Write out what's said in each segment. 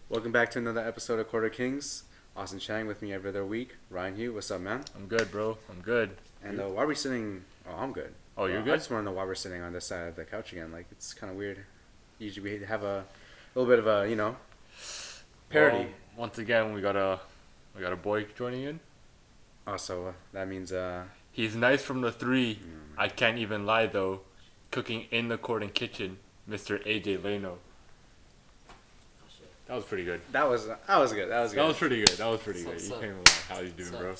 Welcome back to another episode of Quarter Kings. Austin Chang with me every other week. Ryan Hugh, what's up, man? I'm good, bro. I'm good. And why are we sitting? Oh, I'm good. Oh, you're good? I just want to know why we're sitting on this side of the couch again. Like, it's kind of weird. Usually we have a little bit of a, parody. Well, once again, we got a boy joining in. Also, that means He's nice from the three. I can't even lie though. Cooking in the court and kitchen, Mr. AJ Leno. That was pretty good. that was good. That was good. That was pretty good. What's You up? came along. How you doing, bro?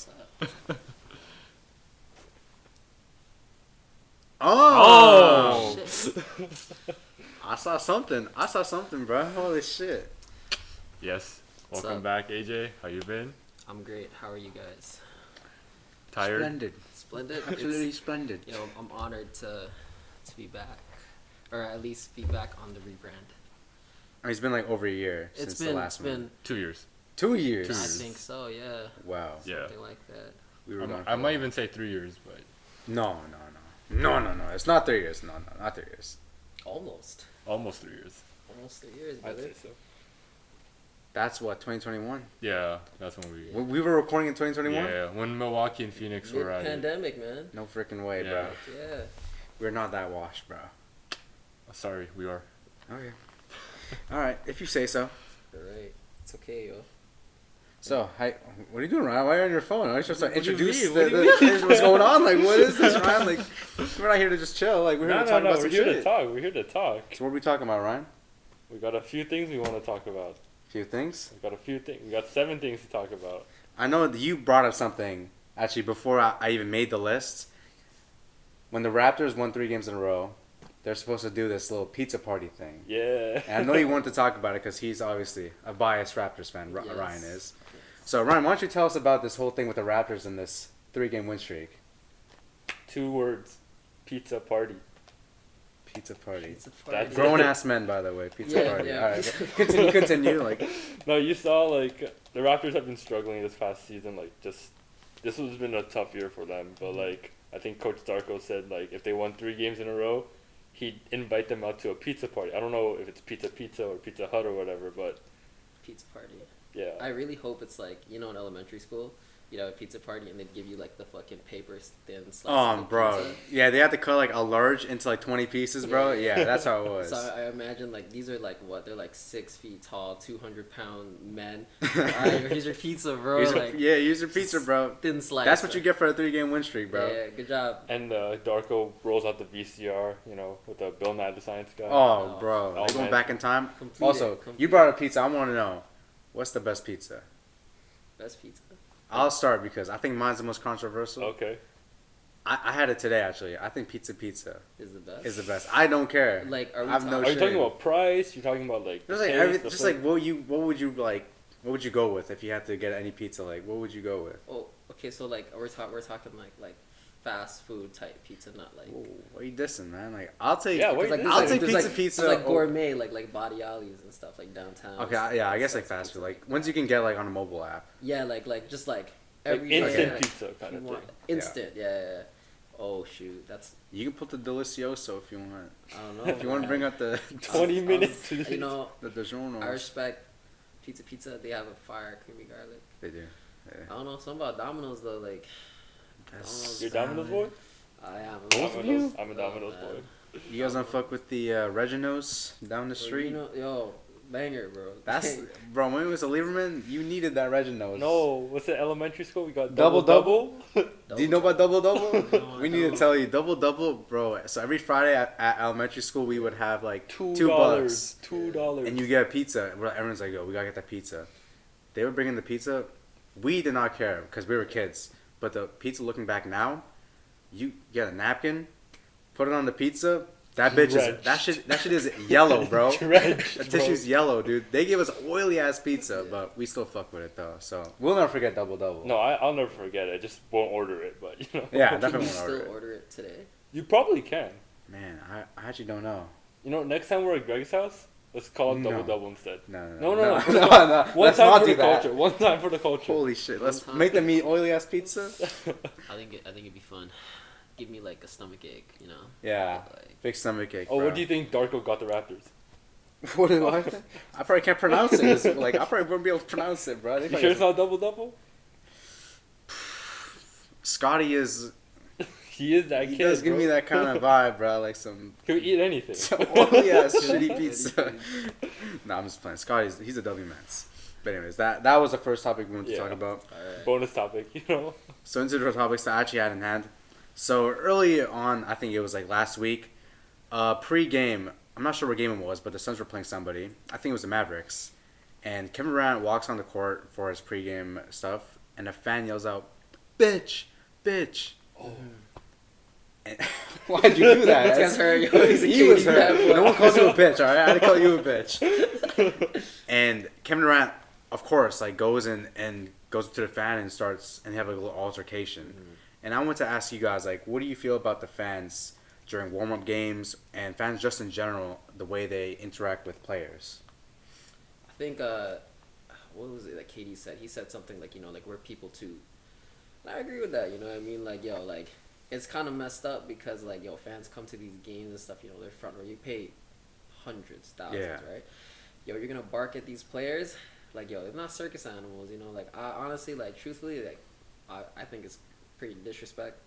Oh! Shit. I saw something, bro. Holy shit. Yes. What's Welcome up? back, AJ. How you been? I'm great. How are you guys? Tired? Splendid. Splendid. Absolutely splendid. I'm honored to be back, or at least be back on the rebrand. I mean, it's been like over a year It's since been the last one. 2 years. 2 years. I think so. Yeah. Wow. Yeah. Something like that. We were gone I for might a even say 3 years, but No. It's not 3 years. No, not 3 years. Almost. almost 3 years. Almost 3 years, I'd brother. say so. That's what 2021. Yeah, that's when we. We were recording in 2021. Yeah, when Milwaukee and Phoenix were at it. Mid-pandemic, man. No freaking way, Yeah. bro. Yeah. We're not that washed, bro. Sorry, we are. Okay. All right, if you say so. You're right. It's okay, yo. So, hi. What are you doing, Ryan? Why are you on your phone? I just What do you introduce mean? What do you what's going on. Like, what is this, Ryan? Like, we're not here to just chill. Like, we're here to talk about We're some here shit. to talk. We're here to talk. So, what are we talking about, Ryan? We got a few things we want to talk about. A few things. We got a few things. We got 7 things to talk about. I know that you brought up something actually before I even made the list. When the Raptors won 3 games in a row, they're supposed to do this little pizza party thing. Yeah. And I know you wanted to talk about it because he's obviously a biased Raptors fan. Yes. Ryan is. So Ryan, why don't you tell us about this whole thing with the Raptors and this 3-game win streak? 2 words. Pizza party. Pizza party. It's a That's party. Grown ass men, by the way. Pizza Yeah, party. yeah. All right, continue. Like, No, you saw like the Raptors have been struggling this past season. Like this has been a tough year for them. But like I think Coach Darko said like if they won 3 games in a row, he'd invite them out to a pizza party. I don't know if it's Pizza or Pizza Hut or whatever, but Pizza party. yeah. I really hope it's like, in elementary school, you'd have a pizza party and they'd give you like the fucking paper thin slice of the bro. pizza. Yeah, they had to cut like a large into like 20 pieces, bro. Yeah. Yeah, that's how it was. So I imagine like these are like what, they're like 6 feet tall, 200-pound men. Alright, here's your pizza, bro. Use your pizza, bro. Thin slice. That's what you get for a 3-game win streak, bro. Yeah, good job. And Darko rolls out the VCR, with the Bill Nye the Science Guy. Oh, Oh, bro. oh, They going man. back in time. Complete Also, it, complete you brought up pizza. I want to know, what's the best pizza? Best pizza. I'll start because I think mine's the most controversial. Okay. I had it today, actually. I think pizza Is the best. is the best. I don't care. Like, are we I have no Are you shade. talking about price? You're talking about like. Just the like, taste, the just like flavor? what would you go with if you had to get any pizza? Like, what would you go with? Oh, okay, so like we're talking like fast food type pizza, not like. Ooh, what are you dissing, man? Like, I'll take. Yeah, wait, Like, this I'll is take there's pizza. There's like over- gourmet, like Body Alleys and stuff like downtown. Okay, yeah, I guess like fast food. Like ones you can get like on a mobile app. Yeah, like just like Like every instant day, pizza kind you of want- thing. Instant, yeah. Oh shoot, that's You can put the delicioso if you want. I don't know. If you want to bring man. up the 20 minutes. You know, the DiGiorno. I respect Pizza. They have a fire creamy garlic. They do. Yeah. I don't know something about Domino's though. Like That's You're Domino's boy? I am. Both of you? I'm a Oh, Domino's man. boy. You guys don't fuck with the Reginos down the Bro, street? yo, banger, bro. That's Banger. bro. When it was a Lieberman, you needed that Reginos. No, what's it? Elementary school? We got Double double. Do you know about double double? No, I We need to don't. tell you double double, bro. So every Friday at elementary school, we would have like $2. $2, $2. and you get a pizza. Everyone's like, "Yo, we gotta get that pizza." They would bring in the pizza. We did not care because we were kids. But the pizza, looking back now, you get a napkin, put it on the pizza. That bitch is that shit is yellow, bro. Drenched, That bro. tissue's yellow, dude. They give us oily ass pizza, but we still fuck with it though. So we'll never forget double double. No, I'll never forget it. I just won't order it, but Yeah, Can definitely you won't still order it. order it today? You probably can. Man, I actually don't know. Next time we're at Greg's house, let's call it No. double instead. No. No. no. One Let's time not for do the that. culture. One time for the culture. Holy shit! Let's One time. make them eat oily ass pizza. I think it'd be fun. Give me like a stomach ache, Yeah, Like, big stomach ache. Oh, bro. what do you think Darko got the Raptors? What do I? I probably can't pronounce it. It's like I probably wouldn't be able to pronounce it, bro. You sure it's not double? Scotty is. He is that He kid. does give bro. me that kind of vibe, bro. Like some. He'll eat anything. Oh yeah, shitty pizza. Nah, I'm just playing. He's a W Mets. But anyways, that was the first topic we wanted to talk about. Alright. Bonus topic, you know. So into the topics that I actually had in hand. So early on, I think it was like last week, pre-game. I'm not sure what game it was, but the Suns were playing somebody. I think it was the Mavericks, and Kevin Durant walks on the court for his pre-game stuff, and a fan yells out, "Bitch, bitch!" Oh. And why'd you do that? That's her. He was hurt. No one calls you a bitch, all right? I had to call you a bitch. And Kevin Durant, of course, like goes and goes up to the fan and starts and they have like a little altercation. Mm-hmm. And I want to ask you guys, like, what do you feel about the fans during warm-up games and fans just in general, the way they interact with players? I think what was it that Katie said? He said something like, like we're people too. And I agree with that. You know what I mean? Like, like it's kind of messed up because like fans come to these games and stuff. They're front row. You pay hundreds, thousands, right? You're gonna bark at these players. Like, they're not circus animals. Like I honestly, like truthfully, like I think it's pretty disrespect.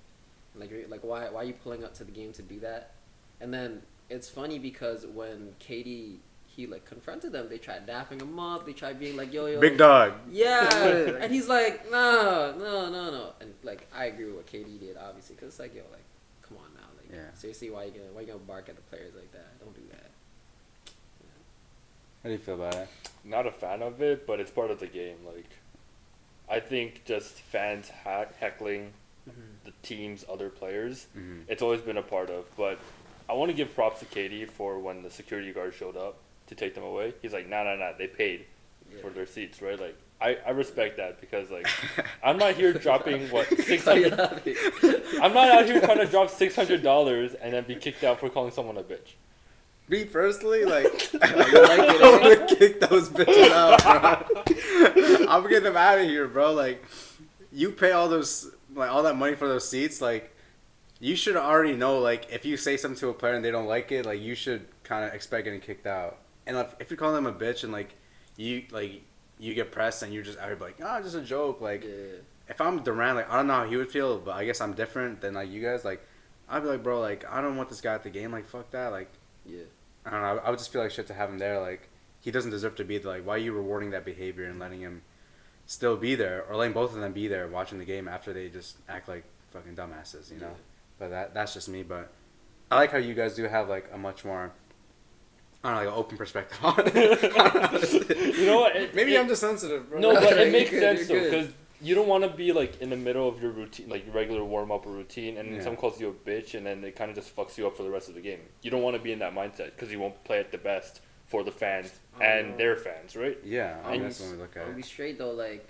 Like why are you pulling up to the game to do that? And then it's funny because when Katie he like confronted them, they tried dapping him up, they tried being like yo Big dog. yeah, and he's like no, and like I agree with what Katie did obviously because it's like like come on now, like seriously why you gonna bark at the players like that? Don't do that. How do you feel about it? Not a fan of it, but it's part of the game. Like, I think just fans heckling the team's other players, it's always been a part of. But I want to give props to Katie for when the security guard showed up to take them away. He's like, nah, they paid for their seats, right? Like, I respect that because, like, I'm not here dropping, what, $600? I'm not out here trying to drop $600 and then be kicked out for calling someone a bitch. Me personally, like, I'm gonna kick those bitches out, bro. I'm getting them out of here, bro. Like, you pay all that money for those seats, like, you should already know, like, if you say something to a player and they don't like it, like, you should kind of expect getting kicked out. And if you call them a bitch and like you get pressed and you're just out here like, just a joke, like, if I'm Durant, like, I don't know how he would feel, but I guess I'm different than like you guys. Like, I'd be like, bro, like, I don't want this guy at the game, like, fuck that, like. Yeah. I don't know. I would just feel like shit to have him there. Like, he doesn't deserve to be there. Like, why are you rewarding that behavior and letting him still be there, or letting both of them be there watching the game after they just act like fucking dumbasses, you know? But that's just me. But I like how you guys do have like a much more, I don't know, like an open perspective on it. You know what? Maybe I'm just sensitive, bro. No, but it makes You're sense though good. because you don't want to be like in the middle of your routine, like your regular warm up or routine, and then someone calls you a bitch, and then it kind of just fucks you up for the rest of the game. You don't want to be in that mindset because you won't play at the best for the fans and their fans, right? Yeah, I mean, that's when we look at I'll be it. straight though, like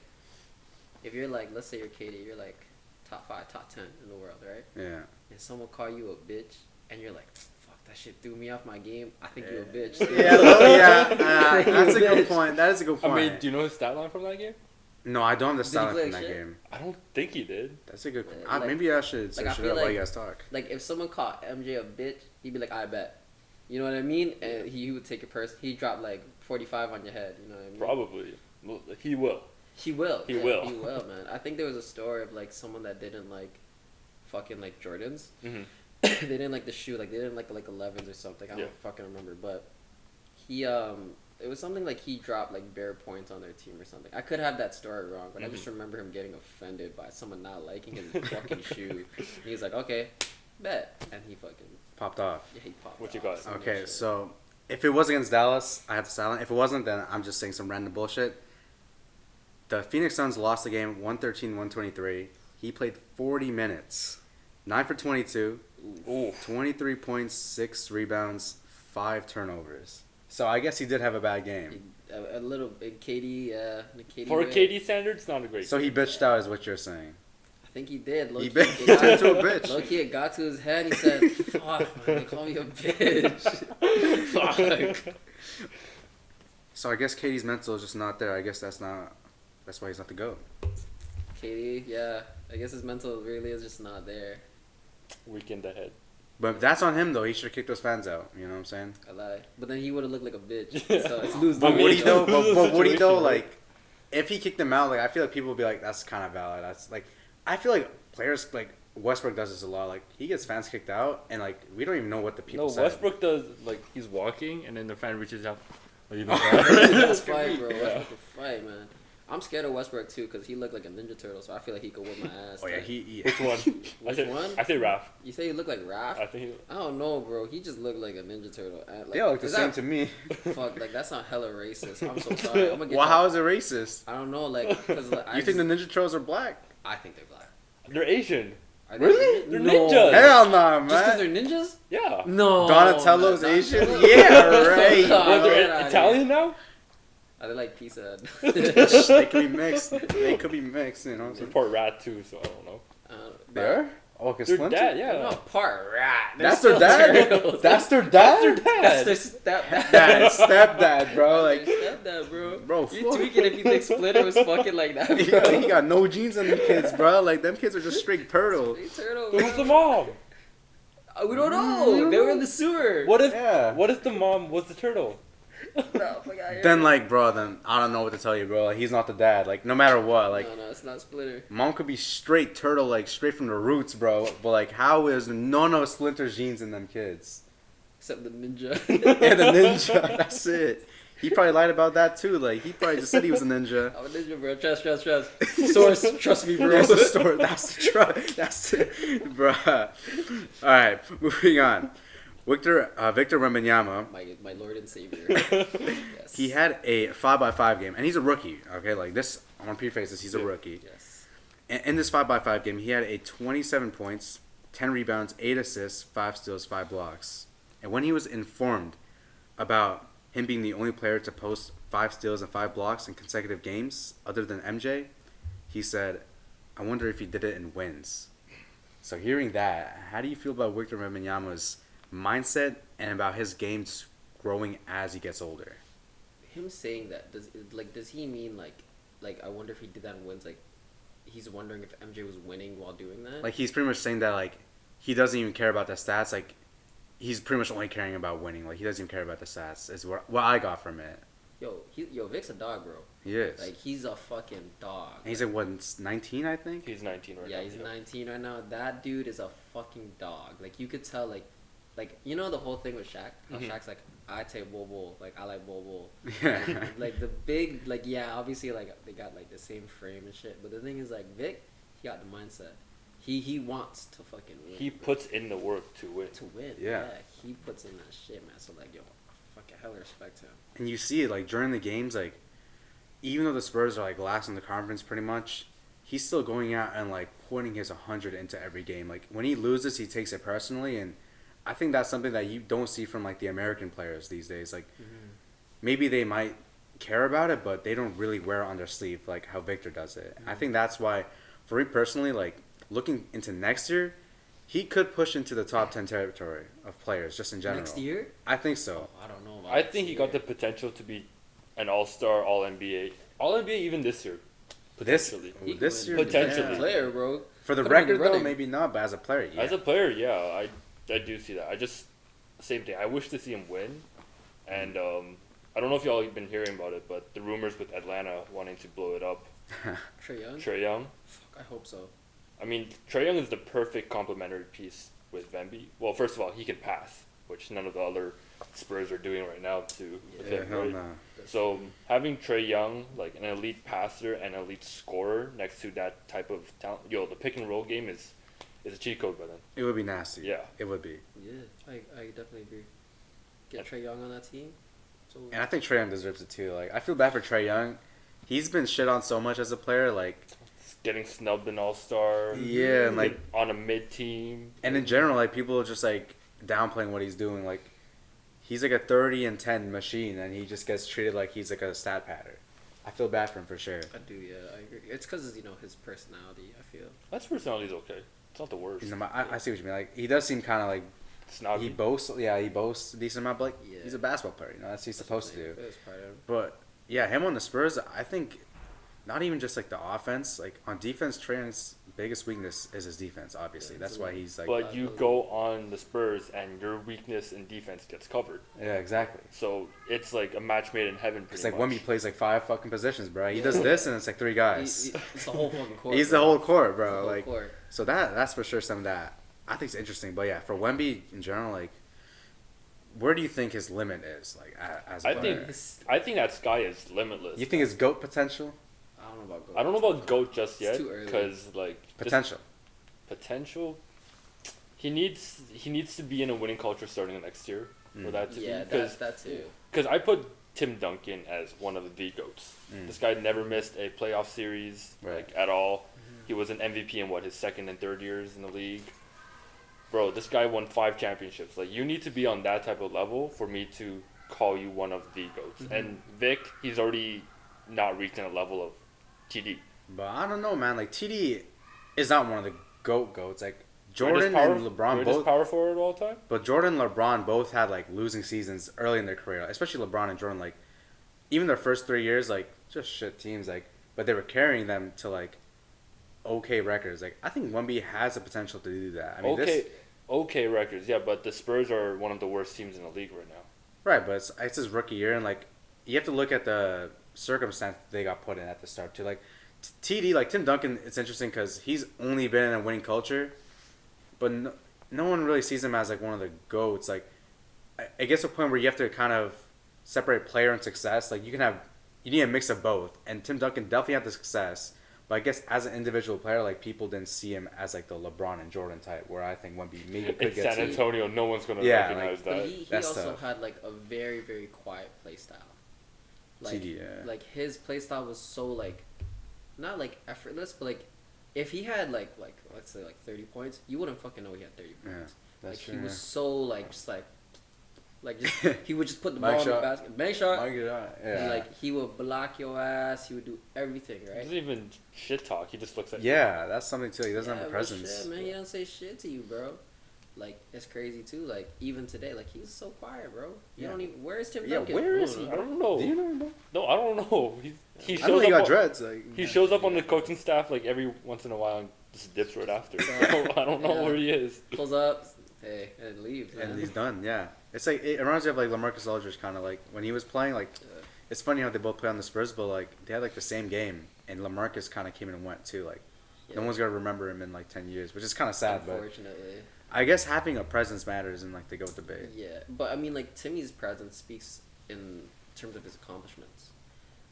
if you're like, let's say you're Katie, you're like top 5, top 10 in the world, right? Yeah. And someone call you a bitch, and you're like, fuck, that shit threw me off my game. I think you a bitch. That's a good point. That is a good point. I mean, do you know his stat line from that game? No, I don't have the Did he style play from that shit? game. I don't think he did. That's a good. Like- Maybe I should like, I search it feel up while like- you guys talk. Like if someone called MJ a bitch, he'd be like, I bet. You know what I mean? And he would take it personal. He'd drop like 45 on your head. You know what I mean? Probably. Well, he will. He will. He will. He will, man. I think there was a story of like someone that didn't like fucking like Jordans. Mm-hmm. They didn't like the shoe. Like they didn't like 11s or something. I don't fucking remember. But he it was something like he dropped like bare points on their team or something. I could have that story wrong, but I just remember him getting offended by someone not liking his fucking shoe. And he was like, okay, bet, and he fucking Popped off. he popped. What you off. got? Some Okay, shit. so if it was against Dallas, I have to silent. If it wasn't, then I'm just saying some random bullshit. The Phoenix Suns lost the game 113-123. He played 40 minutes. 9 for 22. Ooh. 23 points, 6 rebounds, 5 turnovers. So I guess he did have a bad game. A little bit. KD. For way. KD standards, not a great. So he bitched out is what you're saying. I think he did. He Low-key, bitched it got into a bitch. Low-key, it got to his head. He said, fuck, man, they call me a bitch. Fuck. So I guess Katie's mental is just not there. I guess that's why he's not the GOAT. KD, yeah. I guess his mental really is just not there. Weekend ahead. But that's on him though. He should have kicked those fans out. You know what I'm saying? I lie. But then he would have looked like a bitch. Yeah. So it's lose. But Woody though, but Woody though, Situation, like, if he kicked them out, like, I feel like people would be like, that's kind of valid. That's like, I feel like players like Westbrook does this a lot. Like, he gets fans kicked out, and like, we don't even know what the people No, say. Westbrook does, like, he's walking, and then the fan reaches out. Like, That's fight, bro. Yeah. Westbrook will fight, man. I'm scared of Westbrook too because he looked like a Ninja Turtle, so I feel like he could whip my ass. Oh yeah, like. he Which one? Which one? I say Raph. You say he looked like Raph? I think I don't know, bro. He just looked like a Ninja Turtle. Like, they all look the is same that- to me. Fuck, like that's not hella racist. I'm so sorry. I'm gonna get. Well, y'all- how is it racist? I don't know, like, cause like, You think the Ninja Turtles are black? I think they're black. They're Asian. Are they Really? Ninja- They're no. ninjas. Hell no, Just because man. they're ninjas? Yeah. No. Donatello's not Asian? Donatello. Yeah, right. No, What, get they're outta Italian here. now? Are they like pizza? They could be mixed. They could be mixed. You know what I'm They're saying? part rat too, so I don't know. They are. Oh, cause Their Splinter. dad, They're yeah. not part rat. They're That's their still dad. turtles. That's their dad. That's their That's dad. their stepdad. Dad, stepdad, bro. Like Like, stepdad, bro. bro, You fuck. tweaking if you think Splinter was fucking like that, he bro. got no genes on them kids, bro. Like, them kids are just straight turtles. Straight turtle. Who's bro. the mom? We don't We know. don't They were know. in the sewer. What if Yeah. What if the mom was the turtle? No, fuck out here. Then, like, bro, then I don't know what to tell you, bro. Like, he's not the dad. Like, no matter what, like, no, it's not Splinter. mom could be straight turtle, like, straight from the roots, bro. But, like, how is none of Splinter's genes in them kids? Except the ninja. Yeah, the ninja. That's it. He probably lied about that, too. Like, he probably just said he was a ninja. I'm a ninja, bro. Trust. Source, trust me, bro. That's the story. That's the truth. That's it, bruh. All right, moving on. Victor Wembanyama, My Lord and Savior. Yes. he had a 5x5 game, and he's a rookie. Okay, like this, I want to preface this. He's a Yeah. rookie. Yes. In this 5x5 game, he had a 27 points, 10 rebounds, 8 assists, 5 steals, 5 blocks. And when he was informed about him being the only player to post 5 steals and 5 blocks in consecutive games, other than MJ, he said, "I wonder if he did it in wins." So hearing that, how do you feel about Victor Wembanyama's mindset and about his games growing as he gets older? Him saying that does he mean like I wonder if he did that in wins? Like he's wondering if MJ was winning while doing that. Like, he's pretty much saying that, like, he doesn't even care about the stats. Like, he's pretty much only caring about winning. Like, he doesn't even care about the stats. Is what I got from it. yo, Vic's a dog, bro. He is. Like he's a fucking dog. And he's like, what, 19, I think? He's 19 right now. Yeah, he's 19 right now. That dude is a fucking dog. Like you could tell, like you know the whole thing with Shaq. How Mhm. Shaq's like, I take Bobo, like I like Bobo. Yeah. Like the big, like yeah, obviously like they got like the same frame and shit. But the thing is like Vic, he got the mindset. He wants to fucking win. He puts in the work to win. to win. Yeah. He puts in that shit, man. So like yo, fucking hella respect to him. And you see it, like, during the games, like, even though the Spurs are, like, last in the conference pretty much, he's still going out and, like, pouring his 100 into every game. Like, when he loses, he takes it personally, and I think that's something that you don't see from, like, the American players these days. Like, maybe they might care about it, but they don't really wear it on their sleeve like how Victor does it. I think that's why, for me personally, like, looking into next year, he could push into the top 10 territory of players just in general. Next year? I think so. Oh, I don't know. About I next think he year. got the potential to be an all-star, all-NBA. All-NBA even this year. This Potentially. He could this win year, Potentially. defensive player, bro. For the Put him in the record, though, running. maybe not, but as a player, yeah. As a player, yeah, I do see that. Same thing. I wish to see him win. And I don't know if y'all have been hearing about it, but the rumors with Atlanta wanting to blow it up. Trae Young. Trae Young. Fuck, I hope so. I mean, Trae Young is the perfect complementary piece with Wemby. Well, first of all, he can pass, which none of the other Spurs are doing right now with Yeah, him, hell right? no. So having Trae Young, like an elite passer and elite scorer next to that type of talent, the pick and roll game is a cheat code by then. It would be nasty. Yeah. It would be. Yeah, I definitely agree. Get Trae Young on that team. So And I think Trae Young deserves it too. Like, I feel bad for Trae Young. He's been shit on so much as a player, like, Getting snubbed in All Star. yeah, and like, on a mid team. and in general, like, people are just like downplaying what he's doing. Like, he's like a 30 and 10 machine, and he just gets treated like he's like a stat pattern. I feel bad for him for sure. I do, yeah, I agree. It's because his personality. I feel. That's personality's okay. It's not the worst. You know, I see what you mean. Like, he does seem kind of like Snobby. he boasts. Yeah, he boasts a decent amount, but like, Yeah. he's a basketball player. You know, that's what he's supposed to do. It was part of him. But yeah, him on the Spurs, I think not even just like the offense. Like on defense, Trey's biggest weakness is his defense. Obviously, that's why he's like. But you go on the Spurs, and your weakness in defense gets covered. Yeah, exactly. So it's like a match made in heaven. It's like Wemby plays like 5 fucking positions, bro. He does this, and it's like 3 guys. It's the whole fucking court. He's the whole court, bro. Like, court. So that's for sure something that I think is interesting. But yeah, for Wemby in general, like, where do you think his limit is? Like, as a player? I think that sky is limitless. You think his GOAT potential? I don't know about GOAT just yet, because like potential. He needs to be in a winning culture starting next year for that to be. That too. Because I put Tim Duncan as one of the GOATs. This guy never missed a playoff series like at all. Mm-hmm. He was an MVP in his second and third years in the league. Bro, this guy won 5 championships. Like, you need to be on that type of level for me to call you one of the GOATs. Mm-hmm. And Vic, he's already not reaching a level of TD. But I don't know, man. Like, TD is not one of the GOATs. Like, Jordan and LeBron both power forward of all time. But Jordan and LeBron both had like losing seasons early in their career, especially LeBron and Jordan. Like, even their first 3 years, like just shit teams. Like, but they were carrying them to like okay records. Like, I think Wemby has the potential to do that. I mean, okay records, yeah. But the Spurs are one of the worst teams in the league right now. Right, but it's his rookie year, and like you have to look at the circumstance they got put in at the start too. Like TD, like Tim Duncan, it's interesting because he's only been in a winning culture, but no one really sees him as like one of the GOATs. Like I guess a point where you have to kind of separate player and success. Like you need a mix of both, and Tim Duncan definitely had the success. But I guess as an individual player, like people didn't see him as like the LeBron and Jordan type, where I think Wemby maybe could get San Antonio, no one's gonna recognize that. But he also had like a very, very quiet play style. Like, like his play style was so like, not like effortless, but like, if he had like let's say like 30 points, you wouldn't fucking know he had 30 points. Yeah, that's true. He was so like just he would just put the ball in the basket, bank shot. Yeah. And, like he would block your ass. He would do everything, right? He doesn't even shit talk. He just looks like that's something too. He doesn't have a presence. Shit, man, he don't say shit to you, bro. Like it's crazy too. Like even today, like he's so quiet, bro. You don't even. Where is Tim Duncan? Where is he? I don't know. Do you know him? No, I don't know. He shows I know he up got dreads. Like, he shows up on the coaching staff like every once in a while and just dips right after. I don't know where he is. Pulls up, hey, and leaves. And he's done. Yeah, it's like it reminds me of like LaMarcus Aldridge, kind of like when he was playing. Like it's funny how they both play on the Spurs, but like they had like the same game, and LaMarcus kind of came in and went too. Like no one's gonna remember him in like 10 years, which is kind of sad. Unfortunately. But I guess having a presence matters in like the GOAT debate. Yeah, but I mean like Timmy's presence speaks in terms of his accomplishments.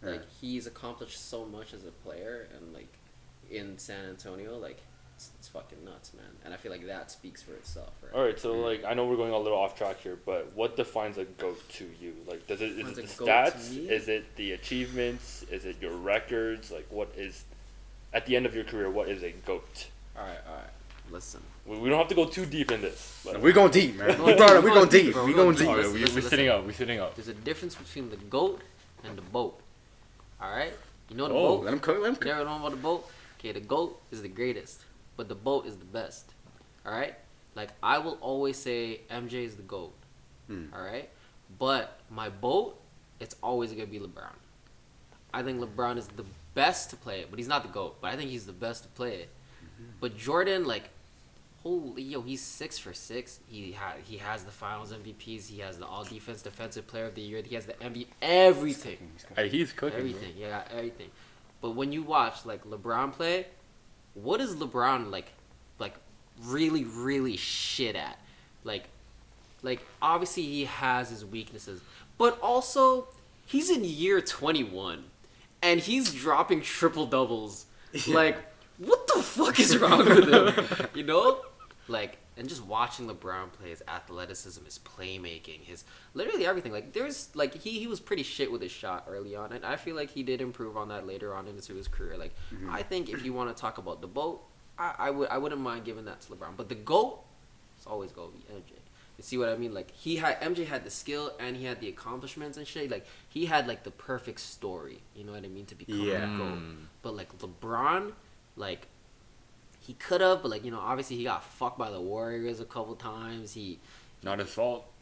Like he's accomplished so much as a player, and like in San Antonio, like it's fucking nuts, man. And I feel like that speaks for itself, right? All right, so like I know we're going a little off track here, but what defines a GOAT to you? Like, is it the stats? Is it the achievements? Is it your records? Like, what is at the end of your career? What is a GOAT? All right. Listen, we don't have to go too deep in this. No, we're going deep, man. We're going deep. We're going deep. We're sitting up. We're sitting up. There's a difference between the GOAT and the boat. All right, you know the boat. Let him cook. You never know about the boat. Okay, the GOAT is the greatest, but the boat is the best. All right, like I will always say MJ is the GOAT. All right, but my boat, it's always gonna be LeBron. I think LeBron is the best to play it, but he's not the GOAT. But I think he's the best to play it. But Jordan, like, holy he's 6 for 6. He has the Finals MVPs. He has the All Defensive Player of the Year. He has the MVP. Everything. Hey, he's cooking. Everything. Bro. Yeah, everything. But when you watch like LeBron play, what is LeBron like really really shit at? Like obviously he has his weaknesses, but also he's in year 21, and he's dropping triple doubles. Like. What the fuck is wrong with him? You know? Like, and just watching LeBron play, his athleticism, his playmaking, his literally everything. Like, there's, like, he was pretty shit with his shot early on, and I feel like he did improve on that later on into his career. Like, I think if you want to talk about the GOAT, I wouldn't mind giving that to LeBron. But the GOAT, it's always going to be MJ. You see what I mean? Like, MJ had the skill, and he had the accomplishments and shit. Like, he had, like, the perfect story, you know what I mean, to become the GOAT. But, like, LeBron... Like, he could have, but, like, you know, obviously he got fucked by the Warriors a couple times. Not his fault.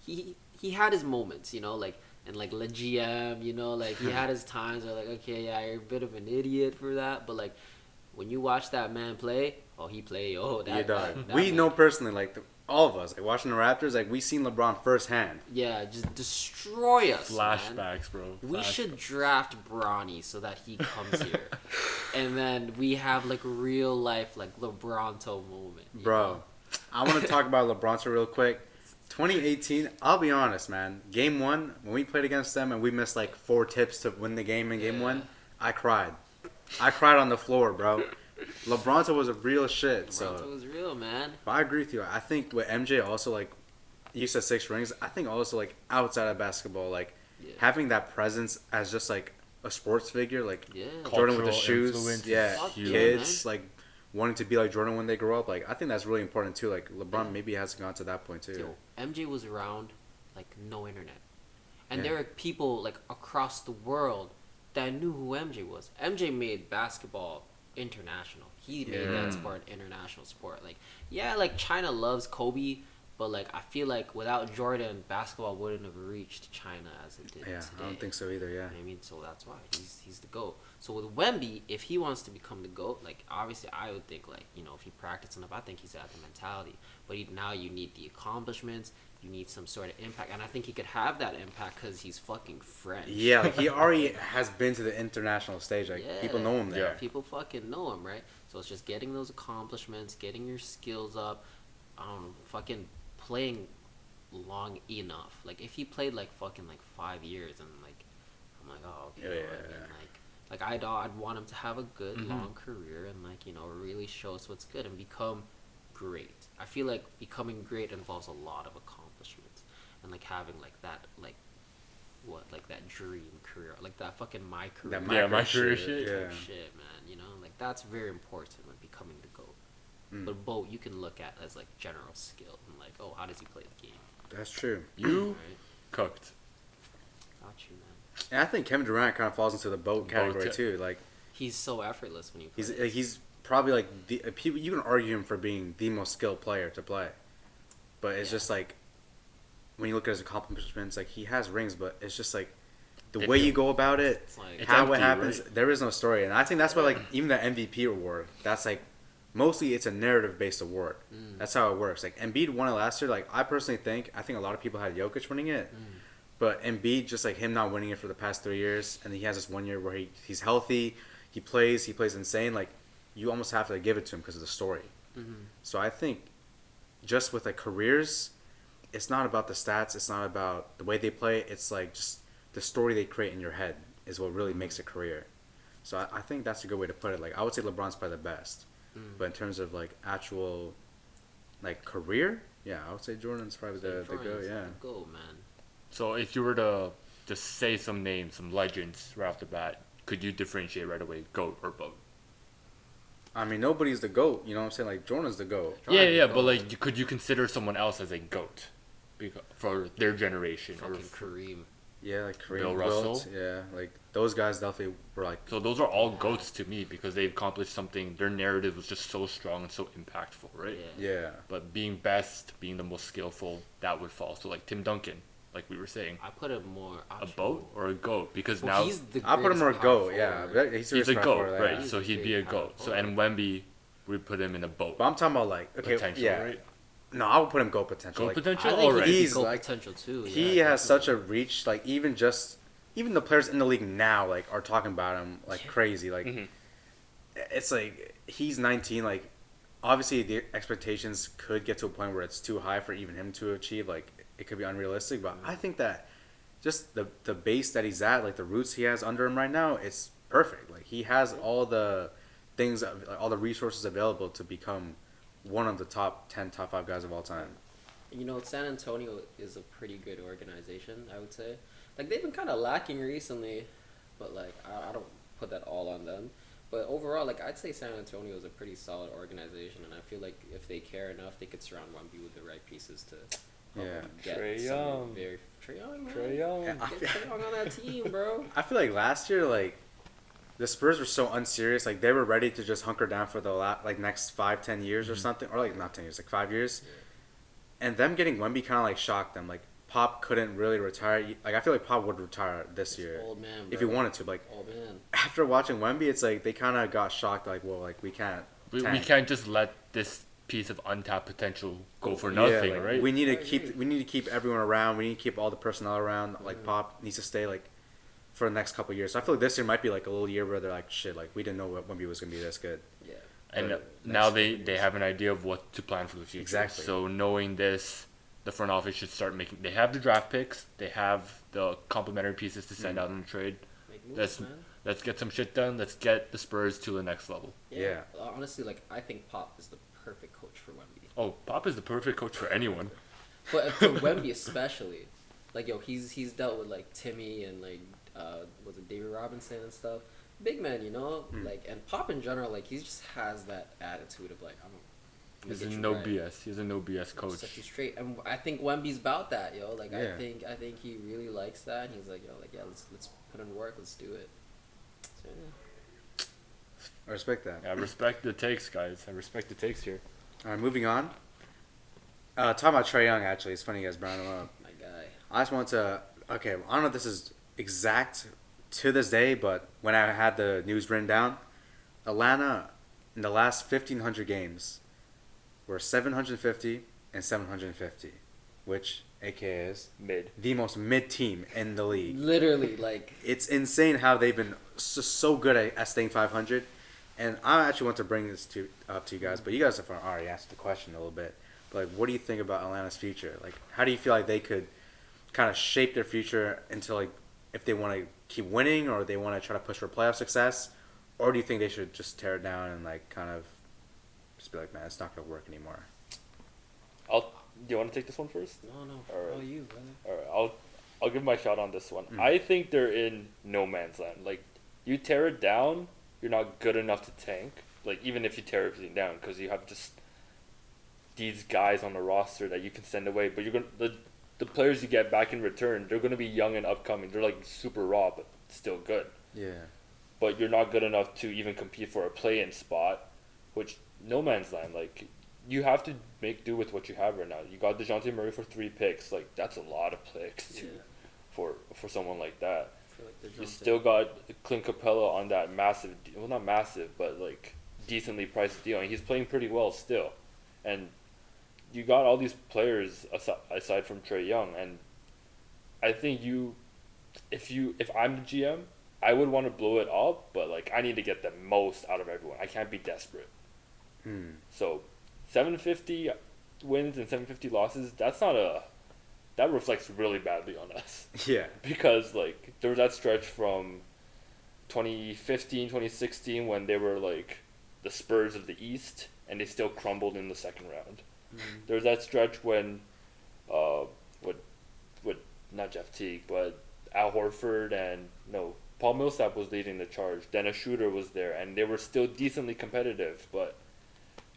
he had his moments, you know, like and like Le GM, you know, like he had his times where like, okay, yeah, you're a bit of an idiot for that, but like when you watch that man play, he play, Yeah, dog. that We man, know personally, like all of us, like watching the Raptors, like we seen LeBron firsthand. yeah, just destroy us, man. Flashbacks, bro. We should draft Bronny so that he comes here, and then we have like real life like LeBronto moment, you Bro, know? I want to talk about LeBron real quick. 2018, I'll be honest, man. Game 1, when we played against them and we missed like 4 tips to win the game in Game 1, I cried. I cried on the floor, bro. LeBron was a real shit. LeBronto was real, man. But I agree with you. I think with MJ also, like, you said 6 rings. I think also, like, outside of basketball, like, having that presence as just, like, a sports figure, like, Jordan with the shoes. Kids, like, wanting to be like Jordan when they grow up. Like, I think that's really important, too. Like, LeBron maybe hasn't gone to that point, too. Yo, MJ was around, like, no internet. And there are people, like, across the world that knew who MJ was. MJ made basketball international. He made that sport an international sport. Like, yeah, like China loves Kobe, but like I feel like without Jordan, basketball wouldn't have reached China as it did today. I don't think so either. Yeah, I mean, so that's why he's the GOAT. So with Wemby, if he wants to become the GOAT, like obviously I would think like, you know, if he practiced enough, I think he's at the mentality. But now you need the accomplishments. You need some sort of impact, and I think he could have that impact because he's fucking French. Yeah, like he already has been to the international stage. Like people know him there. Yeah, people fucking know him, right? So it's just getting those accomplishments, getting your skills up, fucking playing long enough. Like if he played like fucking like 5 years, and like I'm like, oh, okay, like I'd want him to have a good long career and like, you know, really show us what's good and become great. I feel like becoming great involves a lot of accomplishments and like having like that like that dream career, like that fucking my career. My career shit. Shit, man. You know, like that's very important when becoming the GOAT. But both you can look at as like general skill and like, how does he play the game? That's true. You cooked. Got you, man. And I think Kevin Durant kind of falls into the boat category too. Like he's so effortless when he plays. He's probably like people. You can argue him for being the most skilled player to play, but it's just like when you look at his accomplishments, like he has rings, but it's just like the way you go about it, how it happens. Right? There is no story, and I think that's why like even the MVP award, that's like mostly it's a narrative based award. That's how it works. Like Embiid won it last year. Like I personally think a lot of people had Jokic winning it, but Embiid, just like him not winning it for the past 3 years, and he has this 1 year where he's healthy, he plays insane. Like you almost have to give it to him because of the story. So I think just with like careers, it's not about the stats. It's not about the way they play. It's like just the story they create in your head is what really makes a career. So I think that's a good way to put it. Like I would say LeBron's probably the best, but in terms of like actual like career, I would say Jordan's probably the GOAT. Yeah, the GOAT, man. So if you were to just say some names, some legends right off the bat, could you differentiate right away GOAT or BOAT? I mean, nobody's the GOAT. You know what I'm saying? Like Jordan's the GOAT. But like, could you consider someone else as a GOAT for their generation? Fucking Kareem. Yeah, like Kareem, Bill Russell. Yeah, like those guys definitely were like. So those are all GOATs to me because they've accomplished something. Their narrative was just so strong and so impactful, right? Yeah. But being best, being the most skillful, that would fall. So like Tim Duncan, like we were saying. I put him more. A BOAT or a GOAT because now he's I put him more a GOAT. Yeah, he's a GOAT, right? So he'd be a GOAT. So and Wemby, we put him in a BOAT. But I'm talking about like potential, right? No, I would put him GOAT potential. GOAT potential. I think he's GOAT potential too. He has such a reach. Like even the players in the league now like are talking about him like crazy. Like it's like he's 19. Like obviously the expectations could get to a point where it's too high for even him to achieve. Like it could be unrealistic. But I think that just the base that he's at, like the roots he has under him right now, it's perfect. Like he has all the things, all the resources available to become one of the top 10, top 5 guys of all time. You know, San Antonio is a pretty good organization, I would say. Like, they've been kind of lacking recently, but, like, I don't put that all on them. But overall, like, I'd say San Antonio is a pretty solid organization, and I feel like if they care enough, they could surround Wemby with the right pieces to get Trae Young. Trae Young, man. Trae Young. Get Trae Young on that team, bro. I feel like last year, like, the Spurs were so unserious. Like, they were ready to just hunker down for the next 5-10 years or something. Or, like, not 10 years, like 5 years. And them getting Wemby kind of, like, shocked them. Like, Pop couldn't really retire. Like I feel like Pop would retire this year Old man, if he bro. wanted to. Like Old man. after watching Wemby, it's like they kind of got shocked. Like, well, like we can't. We tank. can't just let this piece of untapped potential go for Yeah, nothing, like, right? We need to I keep agree. we need to keep everyone around. We need to keep all the personnel around. Like Pop needs to stay like for the next couple of years. So I feel like this year might be like a little year where they're like, shit, like we didn't know what Wemby was gonna be this good. Yeah. And But now next they couple years. have an idea of what to plan for the future. Exactly. So knowing this, the front office should start making. They have the draft picks. They have the complementary pieces to send out in the trade. Make moves, Let's man. let's get some shit done. Let's get the Spurs to the next level. Yeah. Honestly, like I think Pop is the perfect coach for Wemby. Oh, Pop is the perfect coach for anyone. But for Wemby especially, like he's dealt with like Timmy and like was it David Robinson and stuff. Big man, you know, like and Pop in general, like he just has that attitude of like I'm gonna He's a get you no right. BS. He's a no BS coach. Set you straight, and I think Wemby's about that, yo. Like Yeah. I think he really likes that. And he's like, yo, like yeah, let's put in work, let's do it. So, yeah. I respect that. I respect the takes, guys. I respect the takes here. All right, moving on. Talking about Trae Young, actually, it's funny you guys brought him up. My guy. I just want to. Okay, I don't know if this is exact to this day, but when I had the news written down, Atlanta in the last 1,500 games were 750 and 750, which AKA is Mid. the most mid team in the league. Literally, like It's insane how they've been so good at staying 500. And I actually want to bring this up to you guys, but you guys have already asked the question a little bit. But like, what do you think about Atlanta's future? Like, how do you feel like they could kind of shape their future into like if they want to keep winning or they want to try to push for playoff success, or do you think they should just tear it down and like kind of just be like, man, it's not gonna work anymore? Do you want to take this one first? no, All right. oh you, brother. All right, I'll give my shot on this one. Mm. I think they're in no man's land. Like, you tear it down, you're not good enough to tank. Like, even if you tear everything down, because you have just these guys on the roster that you can send away, but you're gonna the players you get back in return, they're gonna be young and upcoming. They're like super raw, but still good. Yeah. But you're not good enough to even compete for a play-in spot, which no man's land. Like, you have to make do with what you have right now. You got DeJounte Murray for 3 picks. Like, that's a lot of picks too, for someone like that. I feel like they're You jumping. still got Clint Capella on that massive, well, not massive, but like decently priced deal, and he's playing pretty well still. And you got all these players aside from Trae Young, and I think if I'm the GM, I would want to blow it up, but like I need to get the most out of everyone. I can't be desperate. So 750 wins and 750 losses, that reflects really badly on us. Yeah. Because like there was that stretch from 2015, 2016 when they were like the Spurs of the East and they still crumbled in the second round. There was that stretch when not Jeff Teague, but Al Horford and Paul Millsap was leading the charge. Dennis Schroeder was there and they were still decently competitive, but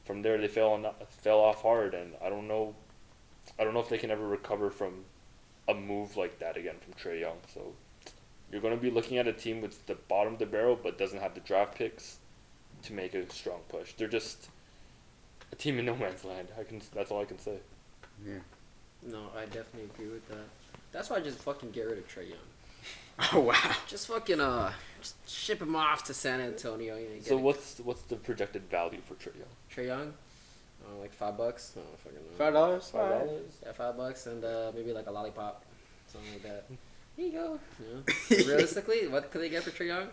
from there they fell off hard, and I don't know if they can ever recover from a move like that again from Trae Young. So you're going to be looking at a team with the bottom of the barrel but doesn't have the draft picks to make a strong push. They're just a team in no man's land. That's all I can say. Yeah. No, I definitely agree with that. That's why I just fucking get rid of Trae Young. Oh wow. Just fucking just ship him off to San Antonio. You know, So what's the projected value for Trae Young? Trae Young? Like $5? I don't fucking know. $5. $5? Yeah, $5 and maybe like a lollipop, something like that. Here you go. You know? Realistically, what could they get for Trae Young?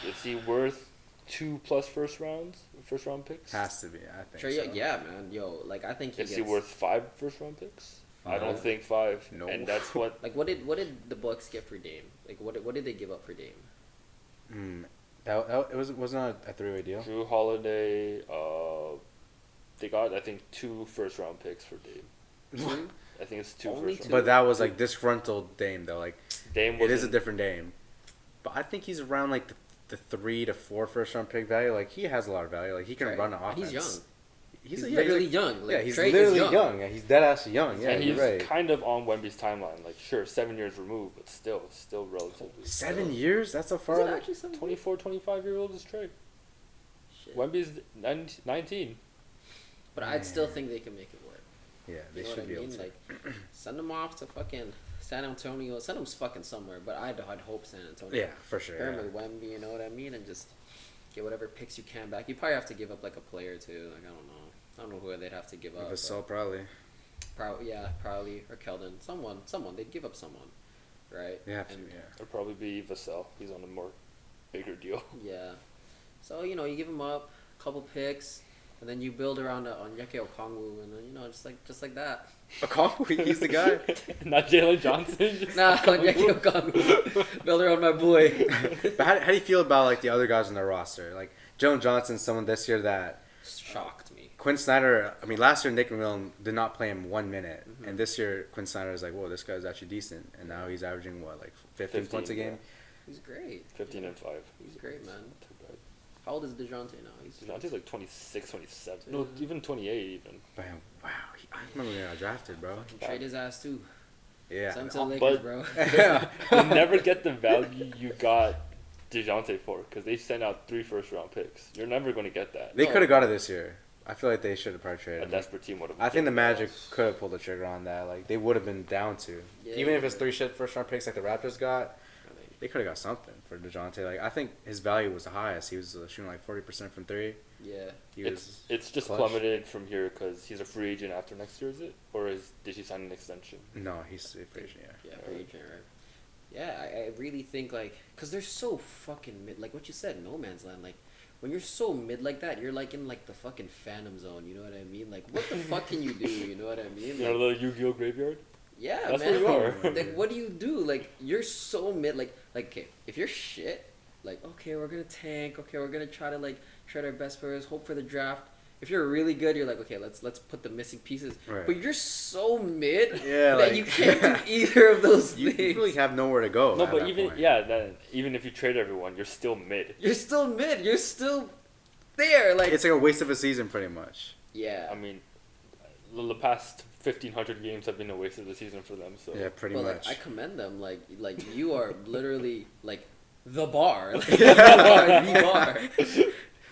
Is he worth 2+ first round picks? Has to be, I think. Trae so. Young, yeah, man. Yo, like I think he Is gets. he worth 5 first round picks? I don't think 5. No. And that's what. Like what did the Bucks get for Dame? Like what did they give up for Dame? It wasn't a 3-way deal. Drew Holiday. They got, I think, 2 first round picks for Dame. Two? I think it's 2 Only first round. two? But that was like disgruntled Dame though. Like Dame it is a wasn't- different Dame. But I think he's around like the 3 to 4 first round pick value. Like he has a lot of value. Like he can Trae, run an offense. He's young. He's yeah, literally like- young. Like, yeah, he's Trae is literally young. young. Yeah, he's dead ass young. Yeah, and you're he's right. kind of on Wemby's timeline. Like, sure, 7 years removed, but still relatively. 7 years? That's so Is far. it actually something? 24, 25-year-old is Trae. Shit. Wemby's 19. But I'd still think they can make it work. Yeah, they You know should what be I able mean? to. Like, send them off to fucking San Antonio. Send them fucking somewhere. But I'd hope San Antonio. Yeah, for sure. Pair 'em Yeah. with Wemby, you know what I mean? And just get whatever picks you can back. You probably have to give up like a player too. Like, I don't know. I don't know who they'd have to give up. Vassell probably. Probably or Keldon. Someone. They'd give up someone, right? Yeah, And, yeah. It'll probably be Vassell. He's on a more bigger deal. yeah. So you give him up, couple picks, and then you build around on Yeke Okongwu, and then just like that. Okongwu, he's the guy. Not Jalen Johnson. Nah, Yeke Okongwu. Build around my boy. But how do you feel about like the other guys on the roster? Like Jalen Johnson's someone this year that Shocked me. Quinn Snyder. I mean, last year Nick McMillan did not play him 1 minute, Mhm. and this year Quinn Snyder is like, whoa, this guy's actually decent, and now he's averaging what, like 15 points a game. He's great. 15 and 5. He's great, man. Not too bad. How old is DeJounte now? DeJounte's like 26, 27. Yeah. No, even 28 even. But wow, I remember when he got drafted, bro. Trade his ass too. Yeah. Send him to the But- Lakers, bro. Yeah. You never get the value you got DeJounte for because they sent out 3 first-round picks. You're never going to get that. They No. could have got it this year. I feel like they should have probably traded A him. desperate team would have. I think the Magic could have pulled the trigger on that. Like they would have been down to, Yeah, even if it's yeah. 3 shit first round picks like the Raptors got. They could have got something for DeJounte. Like I think his value was the highest. He was shooting like 40% from 3. Yeah. He was It's just clutch. plummeted from here because he's a free agent after next year, is it? Or did he sign an extension? No, he's a free agent. Yeah. Yeah, free agent, right? Yeah, I really think like, cause they're so fucking mid. Like what you said, no man's land. Like when you're so mid like that, you're like in like the fucking Phantom Zone. You know what I mean? Like what the fuck can you do? You know what I mean? You know Like, the Yu-Gi-Oh graveyard? yeah, That's man. what you are. Like what do you do? Like you're so mid. Like okay, if you're shit, like okay, we're gonna tank. Okay, we're gonna try to like trade our best players, hope for the draft. If you're really good, you're like, okay, let's put the missing pieces. Right. But you're so mid Yeah, that like- you can't do either of those You things. really have nowhere to go. No, at but that even point. even if you trade everyone, you're still mid. You're still mid. You're still there. Like It's like a waste of a season, pretty much. yeah. I mean, the past 1,500 games have been a waste of the season for them. So Yeah, pretty but much. like I commend them. Like you are literally like the bar. Like, you are the bar.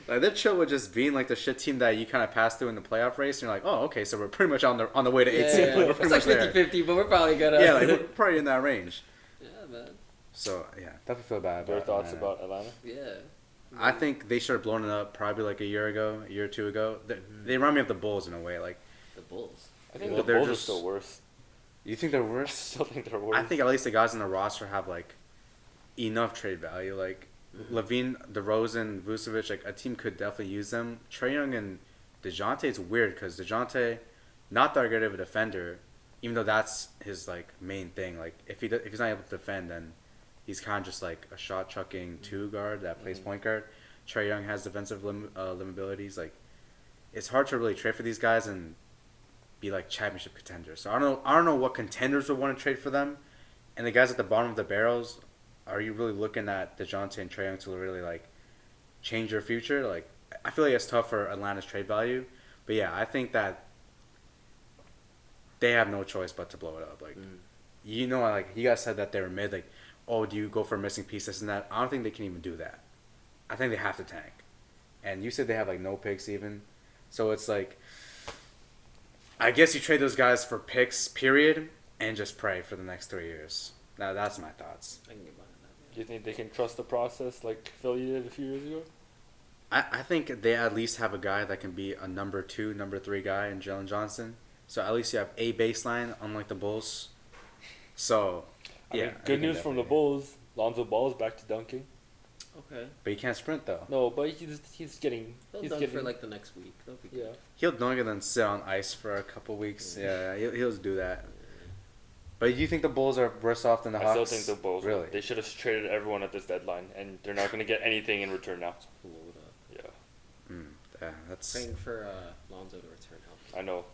Like they're chill with just being like the shit team that you kind of pass through in the playoff race, and you're like, oh, okay, so we're pretty much on the way to 18. Yeah, We're it's pretty like much there. 50-50, but we're probably gonna. Yeah, like we're probably in that range. Yeah, man. So yeah, definitely feel bad. your about thoughts Atlanta. about Atlanta? Yeah. I think they should have blown it up probably like a year or 2 ago. They remind me of the Bulls in a way. Like, The Bulls. I think Well, the they're Bulls just- are still worse. you think they're I worse? still think they're worse. I think at least the guys in the roster have like enough trade value. Like Levine, DeRozan, Vucevic, like a team could definitely use them. Trae Young and DeJounte, it's weird because DeJounte, not that good of a defender, even though that's his like main thing. Like if he's not able to defend, then he's kind of just like a shot chucking 2 guard that plays point guard. Trae Young has defensive abilities. Like it's hard to really trade for these guys and be like championship contenders. So I don't know what contenders would want to trade for them. And the guys at the bottom of the barrels, are you really looking at DeJounte and Trae Young to really like change your future? Like I feel like it's tough for Atlanta's trade value. But yeah, I think that they have no choice but to blow it up. Like like you guys said that they were mid, like, oh, do you go for a missing piece, this and that? I don't think they can even do that. I think they have to tank. And you said they have like no picks even. So it's like I guess you trade those guys for picks, period, and just pray for the next 3 years. Now that's my thoughts. I can get behind that. Do you think they can trust the process like Philly did a few years ago? I think they at least have a guy that can be a number 2, number 3 guy in Jalen Johnson. So at least you have a baseline, unlike the Bulls. So, I yeah. mean, I good think news from the definitely- Bulls. Lonzo Ball's back to dunking. Okay. But he can't sprint though. No, but he's getting. They'll he's dunk getting for like the next week. They'll be yeah. good. He'll dunk and then sit on ice for a couple weeks. Yeah, he'll do that. But you think the Bulls are worse off than the I Hawks? still think the Bulls. Really? They should have traded everyone at this deadline, and they're not going to get anything in return now. Blow it up. Yeah, Yeah, that's. Praying for Lonzo to return healthy. I know.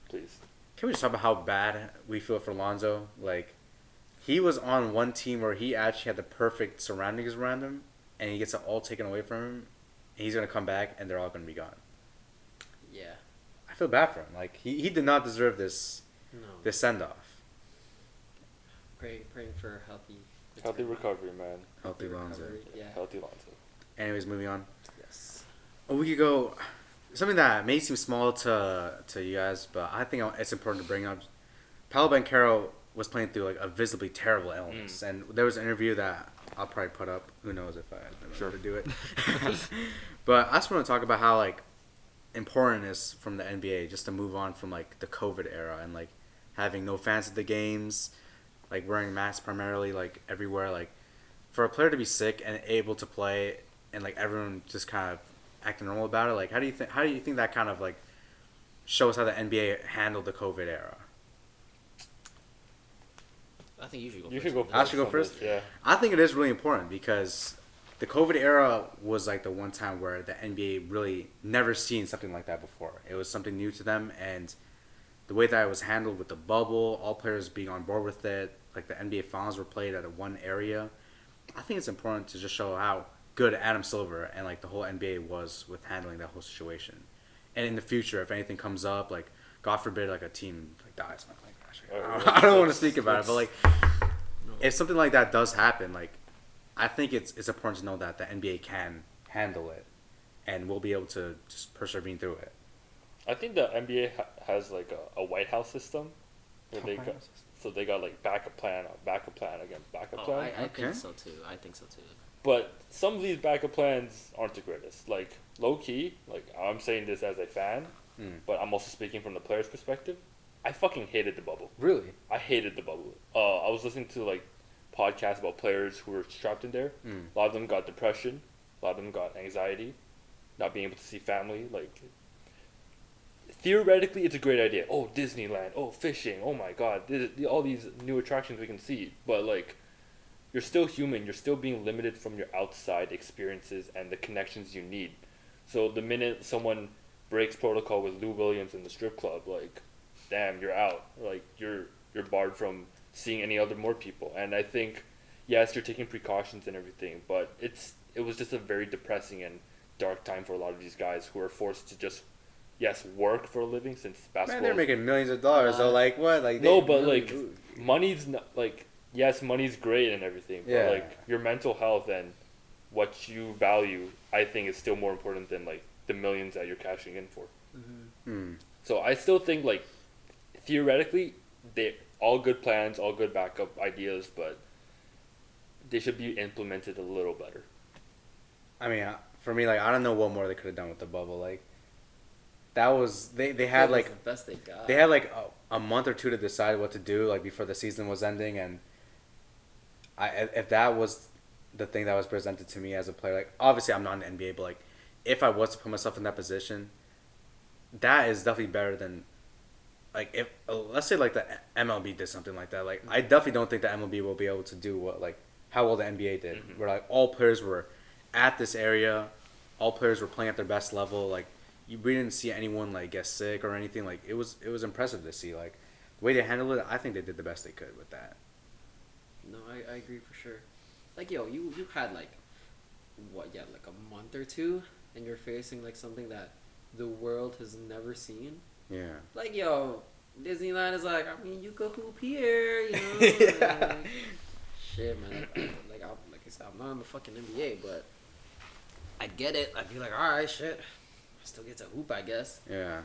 Please. Can we just talk about how bad we feel for Lonzo? Like, he was on one team where he actually had the perfect surroundings around him, and he gets it all taken away from him. And he's gonna come back, and they're all gonna be gone. Yeah. I feel bad for him. Like, he did not deserve this No. send off. Praying for healthy. Healthy return. recovery, man. Healthy Lonzo. recovery, Yeah. Healthy Lonzo. Anyways, moving on. Yes. A week ago, something that may seem small to you guys, but I think it's important to bring up. Paolo Banchero was playing through like a visibly terrible illness, and there was an interview that I'll probably put up. Who knows if I remember to do it. But I just want to talk about how like important it is from the NBA just to move on from like the COVID era and like having no fans at the games, like wearing masks primarily like everywhere. Like for a player to be sick and able to play and like everyone just kind of acting normal about it. Like how do you think that kind of like shows how the NBA handled the COVID era? I think you should go You first. should go first. I should go first? Yeah. I think it is really important because the COVID era was like the one time where the NBA really never seen something like that before. It was something new to them, and the way that it was handled with the bubble, all players being on board with it, like the NBA finals were played at one area. I think it's important to just show how good Adam Silver and like the whole NBA was with handling that whole situation. And in the future, if anything comes up, like God forbid, like a team like dies, like I don't want to speak about it, but like if something like that does happen, like I think it's important to know that the NBA can handle it, and we'll be able to just persevere through it. I think the NBA has like a White House system where they got like backup plan again, backup plan. I Okay. think so too. I think so too. But some of these backup plans aren't the greatest. Like low key, like I'm saying this as a fan, but I'm also speaking from the player's perspective. I fucking hated the bubble. Really? I hated the bubble. I was listening to like podcasts about players who were trapped in there. A lot of them got depression. A lot of them got anxiety, not being able to see family. Like theoretically, it's a great idea. Oh, Disneyland. Oh, fishing. Oh my God, all these new attractions we can see. But like, you're still human. You're still being limited from your outside experiences and the connections you need. So the minute someone breaks protocol with Lou Williams in the strip club, like, damn, you're out. Like you're barred from seeing any other more people. And I think, yes, you're taking precautions and everything, but it was just a very depressing and dark time for a lot of these guys who are forced to just work for a living since basketball. Man, they're making millions of dollars. So like what? Like no, but like money's not like yes, money's great and everything, but Yeah. like your mental health and what you value, I think is still more important than like the millions that you're cashing in for. So I still think like theoretically they all good plans, all good backup ideas, but they should be implemented a little better. I mean, for me, like I don't know what more they could have done with the bubble. Like that was they had like the best they got. they had like a month or two to decide what to do like before the season was ending, and if that was the thing that was presented to me as a player, like obviously I'm not in the NBA, but like if I was to put myself in that position, that is definitely better than like if let's say like the MLB did something like that. Like I definitely don't think the MLB will be able to do what like how well the NBA did, where like all players were at this area, all players were playing at their best level. Like we didn't see anyone like get sick or anything. Like it was impressive to see like the way they handled it. I think they did the best they could with that. No, I agree for sure. Like yo, you had like what like a month or two, and you're facing like something that the world has never seen. Yeah. Like yo, Disneyland is like, I mean, you could hoop here, you know. Yeah. Like, shit, man. Like I said, I'm not in the fucking NBA, but I get it. I'd be like, all right, shit. I still get to hoop, I guess. Yeah.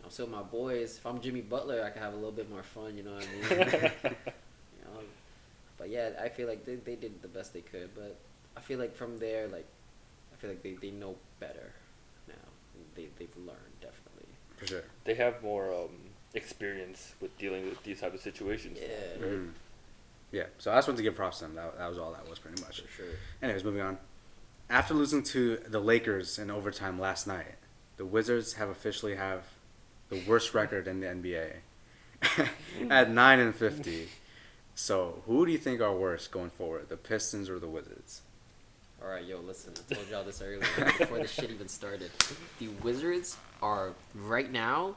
I'm still with my boys. If I'm Jimmy Butler, I can have a little bit more fun. You know what I mean? You know. But yeah, I feel like they did the best they could. But I feel like from there, like, I feel like they know better now. They've learned, definitely. For sure. They have more experience with dealing with these type of situations. Yeah. Mm-hmm. Yeah. So I just wanted to give props to them. That was all that was pretty much. For sure. Anyways, moving on. After losing to the Lakers in overtime last night, the Wizards have officially have the worst record in the NBA at 9-50. So, who do you think are worse going forward, the Pistons or the Wizards? All right, yo, listen. I told y'all this earlier before the shit even started. The Wizards are right now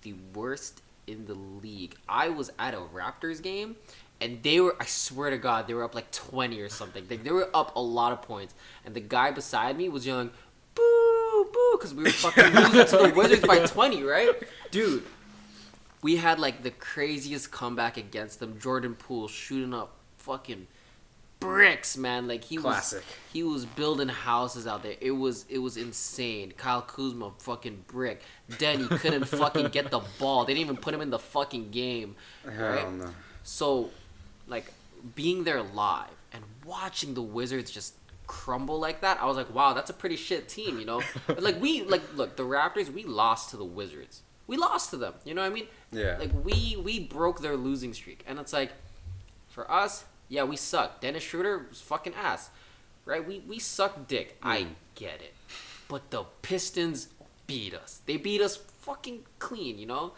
the worst in the league. I was at a Raptors game, and they were, I swear to God, they were up like 20 or something. They were up a lot of points. And the guy beside me was yelling, boo, boo, because we were fucking losing to the Wizards by 20, right? Dude, we had like the craziest comeback against them. Jordan Poole shooting up fucking bricks, man. Like Classic. He was building houses out there. It was insane. Kyle Kuzma, fucking brick. Denny couldn't fucking get the ball. They didn't even put him in the fucking game. Right? No. So, like, being there live and watching the Wizards just crumble like that, I was like, wow, that's a pretty shit team, you know? But look, the Raptors, we lost to the Wizards. We lost to them, you know what I mean? Yeah. Like, we broke their losing streak. And it's like, for us, yeah, we suck. Dennis Schroeder was fucking ass, right? We suck dick. I get it. But the Pistons beat us. They beat us fucking clean, you know?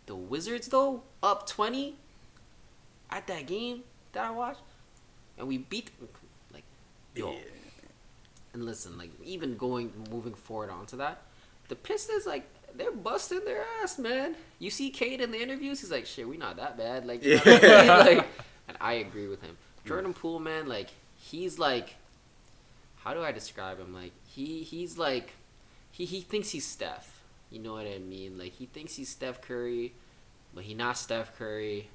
The Wizards, though, up 20 at that game that I watched, and we beat them, like, yo. Yeah. And listen, like, even moving forward onto that, the Pistons, like, they're busting their ass, man. You see Cade in the interviews, he's like, shit, we not that bad. Like, you know what I mean? Like, and I agree with him. Jordan Poole, man, like, he's like, how do I describe him? Like, he's like, he thinks he's Steph. You know what I mean? Like, he thinks he's Steph Curry, but he not Steph Curry.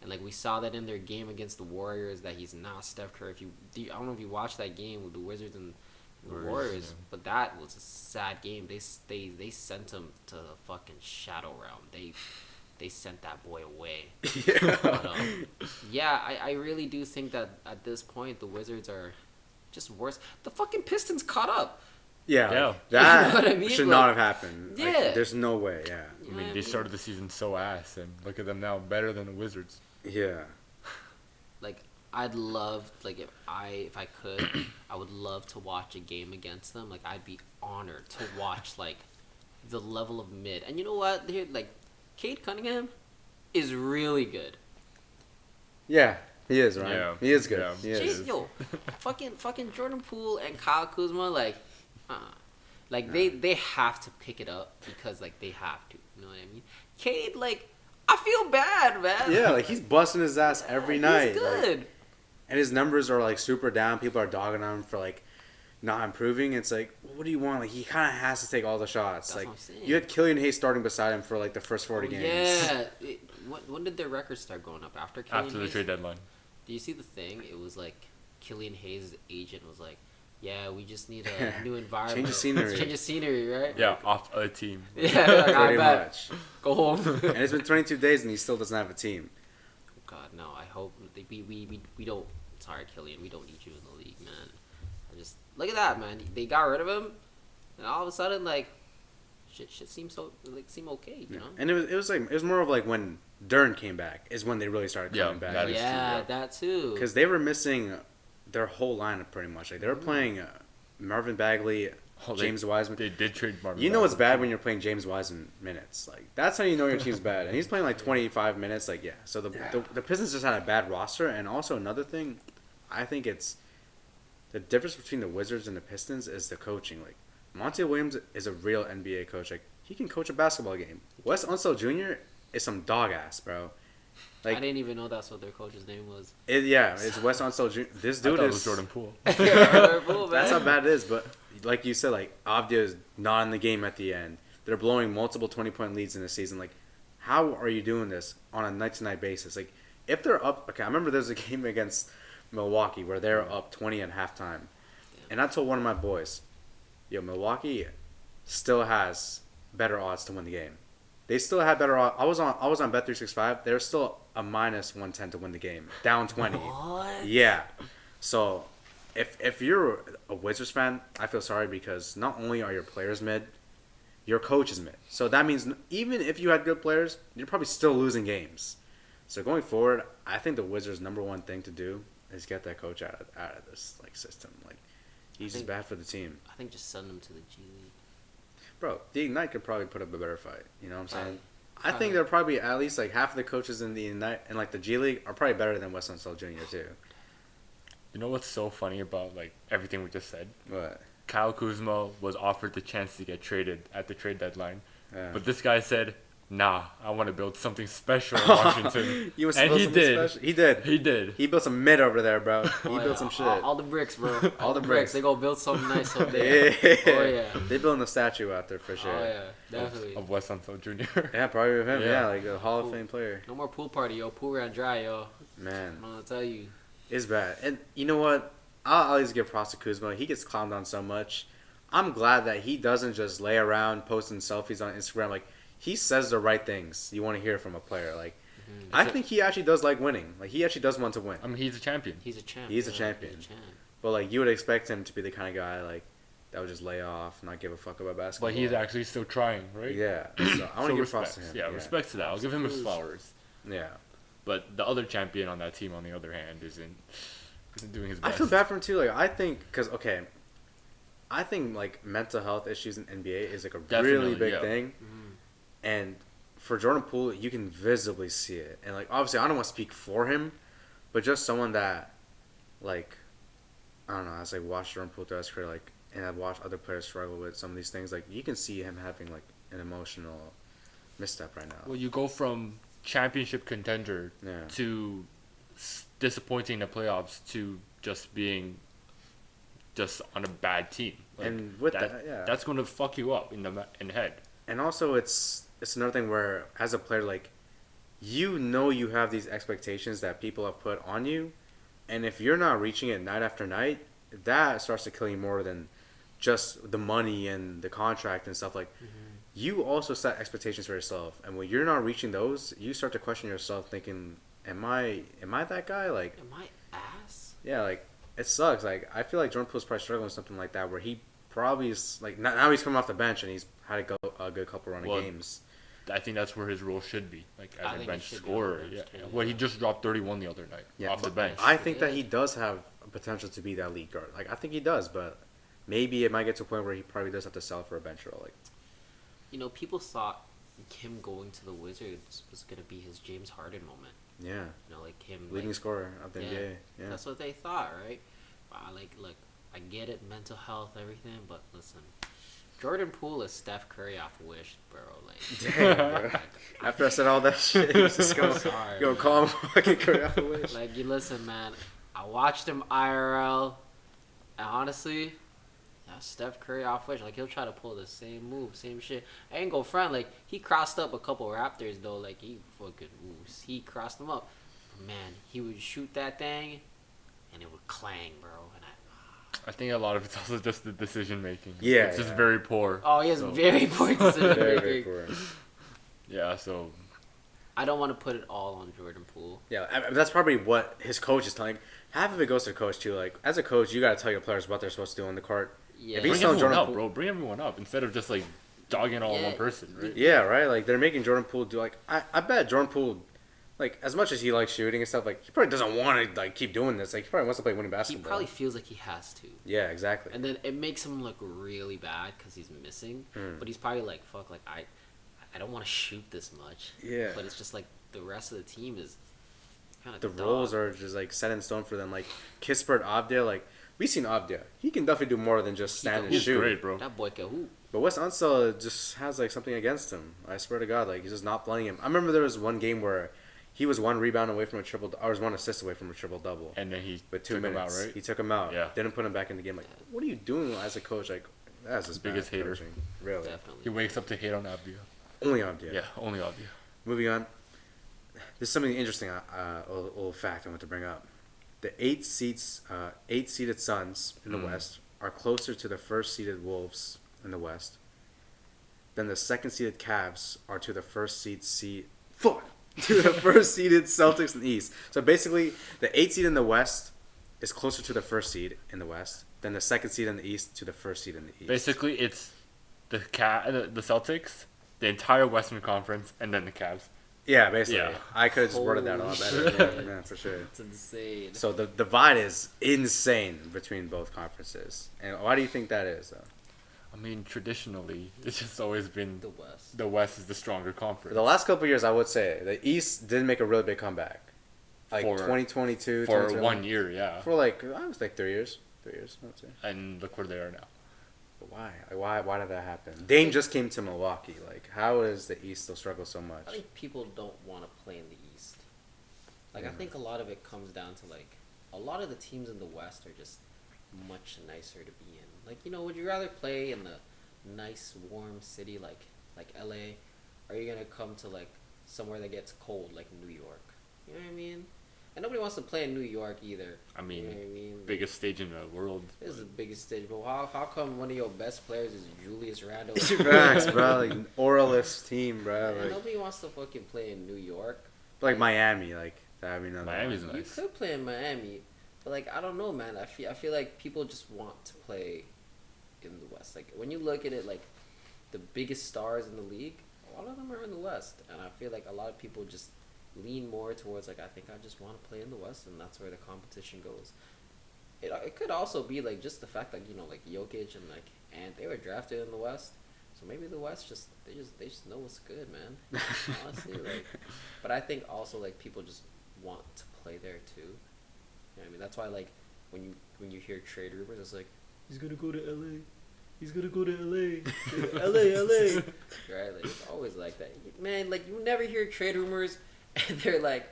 And, like, we saw that in their game against the Warriors, that he's not Steph Curry. I don't know if you watched that game with the Wizards and the Warriors, yeah. but that was a sad game. They sent him to the fucking shadow realm. They sent that boy away. Yeah. But, yeah, I really do think that at this point the Wizards are just worse. The fucking Pistons caught up. Yeah. Yeah. That You know what I mean? should Like, not have happened. yeah. Like, there's no way. Yeah. You I know mean, what they started the season so ass, and look at them now, better than the Wizards. Yeah. Like, I'd love, like, if I could, I would love to watch a game against them. Like, I'd be honored to watch, like, the level of mid. And you know what? Here, like, Cade Cunningham is really good. Yeah. He is, right? Yeah. He is good. Yeah. He is. Jeez, yo, fucking Jordan Poole and Kyle Kuzma, like, like they have to pick it up because, like, they have to. You know what I mean? Cade, like, I feel bad, man. Yeah, like, he's busting his ass every night. He's like, good. and his numbers are, like, super down. People are dogging on him for, like, not improving. It's like, what do you want? Like, he kind of has to take all the shots. That's like, what I'm saying. you had Killian Hayes starting beside him for, like, the first 40 games. Yeah. When did their records start going up? After Killian After the Hayes? trade deadline. Do you see the thing? It was like Killian Hayes' agent was like, "Yeah, we just need a new environment. Change of scenery. Change of scenery, right?" Yeah, off a team. Yeah, like, I Pretty bet. much. Go home. And it's been 22 days and he still doesn't have a team. God, no. I hope we don't. Sorry, Killian. We don't need you in the league, man. I just look at that, man. They got rid of him, and all of a sudden, like, shit seems seem okay, you know? And it was more of like when Durant came back is when they really started coming Yeah, back. that is true, Yeah, yeah. that too. Because they were missing their whole lineup pretty much. Like, they were playing Marvin Bagley, James Wiseman. They did trade Marvin. You know it's Bagley. bad when you're playing James Wiseman minutes. Like, that's how you know your team's bad. And he's playing like 25 minutes. Like, yeah. So the Pistons just had a bad roster. And also another thing, I think it's the difference between the Wizards and the Pistons is the coaching. Like, Monty Williams is a real NBA coach. Like, he can coach a basketball game. Wes Unseld Jr. is some dog ass, bro. Like, I didn't even know that's what their coach's name was. it's Wes Unseld Jr. This dude I thought it is was Jordan Poole. That's how bad it is. But like you said, like, Avdia is not in the game at the end. They're blowing multiple 20-point leads in the season. Like, how are you doing this on a night-to-night basis? Like, if they're up, okay, I remember there was a game against Milwaukee where they're up 20 at halftime, and I told one of my boys, "Yo, Milwaukee still has better odds to win the game. They still had better odds. I was on Bet365. They're still a minus 110 to win the game, down 20. What? Yeah. So, if you're a Wizards fan, I feel sorry because not only are your players mid, your coach is mid. So that means even if you had good players, you're probably still losing games. So going forward, I think the Wizards' number one thing to do is get that coach out of this, like, system. Like, he's just bad for the team. I think just send them to the G League. Bro, the Ignite could probably put up a better fight. You know what I'm saying? I think they're probably at least like half of the coaches in the Ignite and like the G League are probably better than Wes Unseld Jr. too. You know what's so funny about like everything we just said? What? Kyle Kuzma was offered the chance to get traded at the trade deadline, Yeah. but this guy said, "Nah, I want to build something special in Washington." You was and supposed he to be did. special. He did. He did. He built some mid over there, bro. He Oh, built yeah. some shit. All the bricks, bro. All the bricks. They go build something nice up there. Yeah. Oh yeah. They building a statue out there for sure. Oh yeah, definitely. Of Wes Unseld Jr. Yeah, probably with him. Yeah. Yeah, like a Hall of Fame player. No more pool party, yo. Pool ran dry, yo. Man. I'm gonna tell you. It's bad. And you know what? I'll always give props to Kuzma. He gets clowned on so much. I'm glad that he doesn't just lay around posting selfies on Instagram. Like, he says the right things you want to hear from a player. Like, I think he actually does like winning. Like, he actually does want to win. I mean, he's a champion. He's a champ. He's a champion. But, like, you would expect him to be the kind of guy, like, that would just lay off, not give a fuck about basketball. But he's actually still trying, right? Yeah. So I want to give props to him. Yeah, respect to that. I'll give him his flowers. Yeah. But the other champion on that team, on the other hand, isn't doing his best. I feel bad for him, too. Like, I think, because, okay, I think, like, mental health issues in NBA is, like, a really big thing. Mm-hmm. And for Jordan Poole, you can visibly see it. And, like, obviously, I don't want to speak for him, but just someone that, like, I don't know, I like, watched Jordan Poole throughout his career, like, and I've watched other players struggle with some of these things. Like, you can see him having, like, an emotional misstep right now. Well, you go from championship contender to disappointing in the playoffs to just being just on a bad team. Like, and with that, that's going to fuck you up in the head. And also, it's another thing where, as a player, like, you know you have these expectations that people have put on you, and if you're not reaching it night after night, that starts to kill you more than just the money and the contract and stuff. Like, you also set expectations for yourself, and when you're not reaching those, you start to question yourself, thinking, am I that guy? Like, am I ass? Yeah, like, it sucks. Like, I feel like Jordan Poole's probably struggling with something like that, where he probably is, like, now he's coming off the bench and he's had a good couple run of games. I think that's where his role should be, like, as a bench scorer. Well, he just dropped 31 the other night off the bench. I think that he does have potential to be that lead guard. Like, I think he does, but maybe it might get to a point where he probably does have to sell for a bench role. Like, you know, people thought him going to the Wizards was gonna be his James Harden moment. Yeah. You know, like him leading scorer of the NBA. Yeah. That's what they thought, right? Like, look, I get it, mental health, everything, but listen, Jordan Poole is Steph Curry off Wish, bro. Like, damn, bro. After I said all that shit, he's just go call him fucking Curry off Wish. Like, you listen, man. I watched him IRL, and honestly, Steph Curry off Wish, like, he'll try to pull the same move, same shit. I ain't go front, like, he crossed up a couple Raptors though, like, he fucking moves. He crossed them up, but man, he would shoot that thing, and it would clang, bro. And I think a lot of it's also just the decision making. Yeah, it's just very poor. Oh, he has very poor decision making. Very poor. Yeah, so I don't want to put it all on Jordan Poole. Yeah, I mean, that's probably what his coach is telling. Half of it goes to the coach too. Like, as a coach, you gotta tell your players what they're supposed to do on the court. Yeah, if he's bring everyone Jordan up, Poole, bro. Bring everyone up instead of just like dogging all one person, right? Yeah, right. Like, they're making Jordan Poole do, like, I bet Jordan Poole, like, as much as he likes shooting and stuff, like, he probably doesn't want to, like, keep doing this. Like, he probably wants to play winning basketball. He probably feels like he has to. Yeah, exactly. And then it makes him look really bad because he's missing. But he's probably like, fuck, like, I don't want to shoot this much. Yeah. But it's just like the rest of the team is kind of the roles are just, like, set in stone for them. Like, Kispert, Avdia, like, we seen Avdia. He can definitely do more than just stand and shoot. He's great, bro. That boy can hoop. But Wes Unseld just has, like, something against him. I swear to God, like, he's just not playing him. I remember there was one game where he was one rebound away from a triple, or was one assist away from a triple-double. And then he with 2 took minutes. him out, right? He took him out. Yeah. Didn't put him back in the game. Like, what are you doing as a coach? Like, that's his biggest hater. Coaching. Really. Definitely. He wakes up to hate on Avdia. Only Avdia. Yeah, only Avdia. Moving on. There's something interesting, little fact I want to bring up. The 8-seeded Suns in the West are closer to the first-seeded Wolves in the West than the second-seeded Cavs are to the first-seeded Celtics in the East. So basically, the 8 seed in the West is closer to the first seed in the West than the second seed in the East to the first seed in the East. Basically, it's the Celtics, the entire Western Conference, and then the Cavs. Yeah, basically. Yeah. I could have just worded that a lot better. Yeah, for sure. It's insane. So the divide is insane between both conferences. And why do you think that is, though? I mean, traditionally, it's just always been The West. The West is the stronger For conference. the last couple of years, I would say the East did make a really big comeback. Like For- 2022. For 2021. 1 year, yeah. For like, I was like 3 years. 3 years, I would say. And look where they are now. But why? Like, why did that happen? Dame just came to Milwaukee. Like, how is the East still struggle so much? I think people don't want to play in the East. Like, I think a lot of it comes down to, like, a lot of the teams in the West are just much nicer to be in. Like, you know, would you rather play in the nice, warm city like LA? Or are you going to come to, like, somewhere that gets cold, like New York? You know what I mean? And nobody wants to play in New York either. I mean, you know what I mean? biggest stage in the world. This is the biggest stage, but how come one of your best players is Julius Randle? Facts, bro. Like oralist team, bro. Man, Like, nobody wants to fucking play in New York. like Miami, like that. I mean, Miami's You nice. could play in Miami, but like I don't know, man. I feel like people just want to play in the West. Like when you look at it, like the biggest stars in the league, a lot of them are in the West, and I feel like a lot of people just lean more towards like I think I just want to play in the West, and that's where the competition goes. It could also be like just the fact like like Jokic and like and they were drafted in the West, so maybe the West they just know what's good, man. Honestly, like, but I think also like people just want to play there too. You know what I mean? That's why like when you hear trade rumors, it's like he's gonna go to LA. He's gonna go to LA. LA. Right? Like it's always like that. Man, like you never hear trade rumors and they're like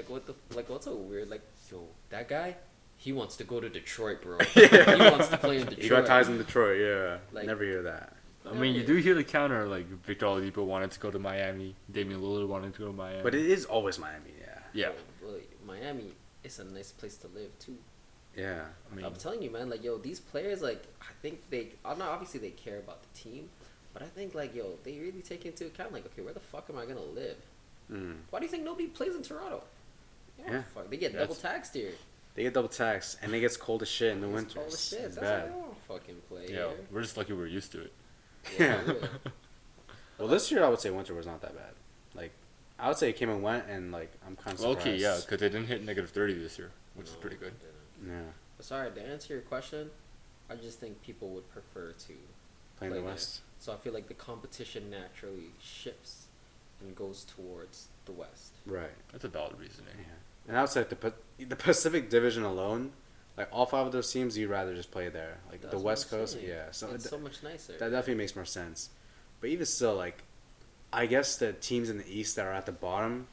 what's so weird? Like, yo, that guy, he wants to go to Detroit, bro. He wants to play in Detroit. You got ties in Detroit, yeah. Like- Never hear that. I mean, you do hear the counter, like Victor Oladipo wanted to go to Miami, Damian Lillard wanted to go to Miami. But it is always Miami, yeah. yeah, Well, Miami is a nice place to live too. Yeah. I mean, I'm telling you, man. Like, yo, these players, like, I think obviously they care about the team, but I think, like, yo, they really take into account, like, okay, where the fuck am I gonna live? Mm. Why do you think nobody plays in Toronto? Yeah. Fuck, they get double taxed here. They get double taxed, and it gets cold as shit in the It's winters. cold as shit. It's That's why bad. they don't fucking play yeah, here. we're just lucky we're used to it. Yeah. really. Well, this year I would say winter was not that bad. Like, I would say it came and went, and like I'm kind of surprised. Okay, yeah, because they didn't hit negative 30 this year, which is No, pretty good. they didn't. Yeah. But sorry, to answer your question, I just think people would prefer to Playing play the there. West. So I feel like the competition naturally shifts and goes towards the West. Right. That's a valid reasoning. Yeah. And I would say the Pacific Division alone, like all 5 of those teams, you'd rather just play there. Like That's the what West I'm Coast, saying. yeah. So It's so much nicer. that definitely makes more sense. But even still, like, I guess the teams in the East that are at the bottom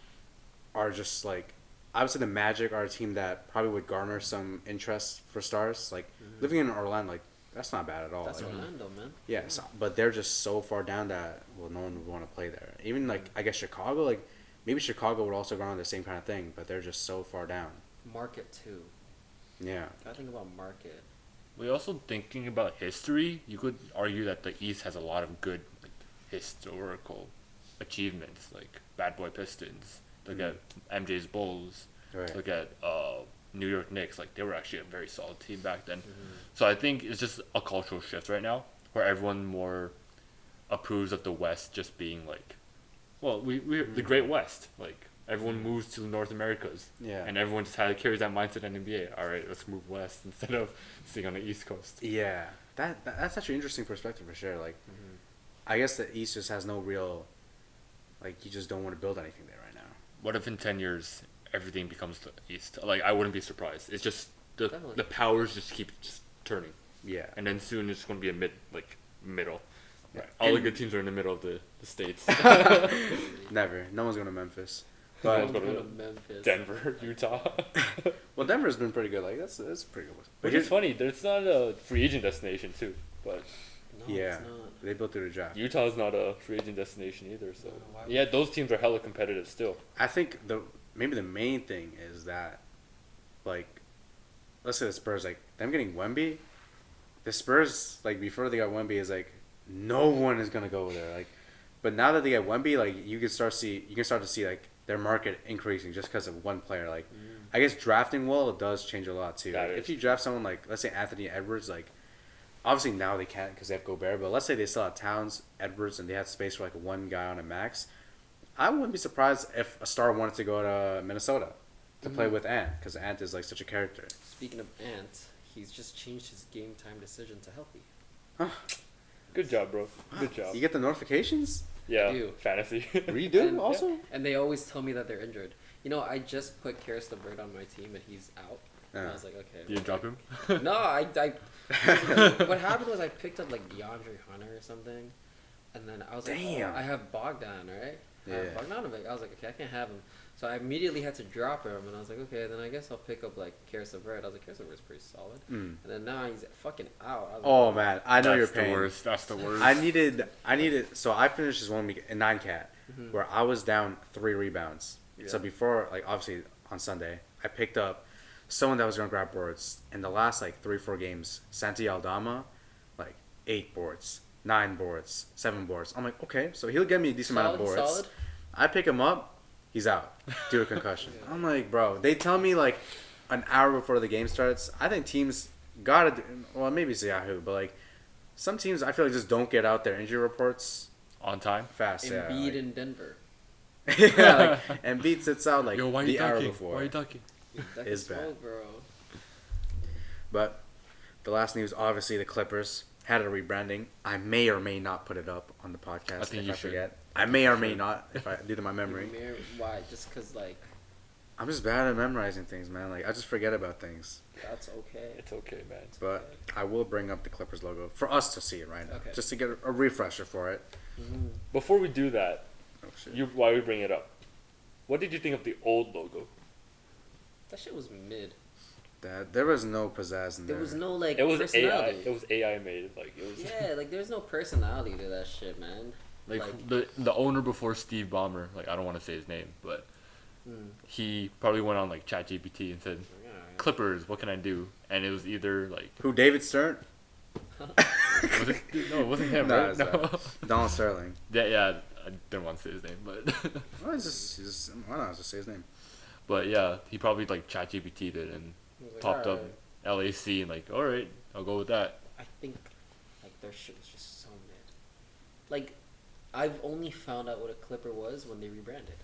are just like, I would say the Magic are a team that probably would garner some interest for stars. Like living in Orlando, like that's not bad at all. That's Like, Orlando, man. yeah, so, but they're just so far down that no one would want to play there. Even like I guess Chicago, like maybe Chicago would also garner the same kind of thing, but they're just so far down. Market too. Yeah. Gotta think about market. We also thinking about history. You could argue that the East has a lot of good like, historical achievements, like Bad Boy Pistons. Look at MJ's Bulls. Right. Look at New York Knicks. Like they were actually a very solid team back then. So I think it's just a cultural shift right now, where everyone more approves of the West just being like, well, we're the Great West. Like everyone moves to North Americas. Yeah. And everyone just carries that mindset in NBA. All right, let's move west instead of staying on the East Coast. Yeah. That's actually an interesting perspective for sure. Like, I guess the East just has no real, like, you just don't want to build anything there right now. What if in 10 years everything becomes the East? Like I wouldn't be surprised. It's just Definitely. the powers just keep just turning, Yeah. and then soon it's going to be a middle. Right. All the And- good teams are in the middle of the states. Never. No one's going to Memphis. No But one's going Go to to Memphis. Denver, Utah. well, Denver's been pretty good. Like that's pretty good. Which is funny. It's not a free agent destination too, but No, Yeah. it's not. They built through the draft. Utah's not a free agent destination either. So No, why would- yeah, those teams are hella competitive still. I think maybe the main thing is that, like, let's say the Spurs, like them getting Wemby, the Spurs like before they got Wemby is like no one is gonna go there. Like, but now that they get Wemby, like you can start to see like their market increasing just because of one player. Like, I guess drafting well it does change a lot too. That Like, is. if you draft someone like let's say Anthony Edwards, like obviously now they can't because they have Gobert, but let's say they still have Towns, Edwards, and they have space for like one guy on a max. I wouldn't be surprised if a star wanted to go to Minnesota to play with Ant because Ant is like such a character. Speaking of Ant, he's just changed his game time decision to healthy. Good job, bro. Good job. You get the notifications? Yeah, I do. fantasy. You do And- also? And they always tell me that they're injured. You know, I just put Karis LeVert on my team and he's out. And I Yeah. was like, okay. You drop him? No, what happened was I picked up like DeAndre Hunter or something, and then I was like, Damn. oh, I have Bogdan, right? I have Yeah. Bogdanovic. I was like, okay, I can't have him. So I immediately had to drop him, and I was like, okay, then I guess I'll pick up like Karis LeVert. I was like, Karis LeVert's pretty solid. Mm. And then now he's fucking out. I was Oh like, man, I know That's your the pain. worst. That's the worst. I needed. So I finished this 1 week in 9 cat, where I was down 3 rebounds. So Yeah. before, like obviously on Sunday, I picked up someone that was gonna grab boards in the last like 3-4 games. Santi Aldama, like 8 boards, 9 boards, 7 boards. I'm like, okay, so he'll get me a decent amount of boards. Solid. I pick him up, he's out due to concussion. I'm like, bro, they tell me like an hour before the game starts. I think teams gotta do, well, maybe it's Yahoo, but like some teams I feel like just don't get out their injury reports On time. fast. Yeah, Embiid like, in Denver. yeah, like Embiid sits out like Yo, why the you hour ducking? before. Why are you ducking? That Is can bad. smoke, bro. But the last news, obviously, the Clippers had a rebranding. I may or may not put it up on the podcast I think if you I should. forget. I may or may not if I due to my memory. Why? Just because, like, I'm just bad at memorizing things, man. Like I just forget about things. that's okay. It's okay, man. But I will bring up the Clippers logo for us to see it right now, Okay. just to get a refresher for it. Mm-hmm. Before we do that, Oh shit! why we bring it up? What did you think of the old logo? That shit was mid. There was no pizzazz in There there. was no, like, It was AI. personality. It was AI made. Like it was. Yeah, like, there's no personality to that shit, man. Like the owner before Steve Ballmer, like I don't want to say his name, but he probably went on like ChatGPT and said, "Clippers, what can I do?" And it was either like Who? David Stern? was it, no, it wasn't him, No, right? it's No. Donald Sterling. Yeah, I didn't want to say his name, but Well, why not just say his name? but yeah, he probably like ChatGPT'd it and popped up LAC and like, all right, I'll go with that. I think, like, their shit was just so mid. Like, I've only found out what a Clipper was when they rebranded.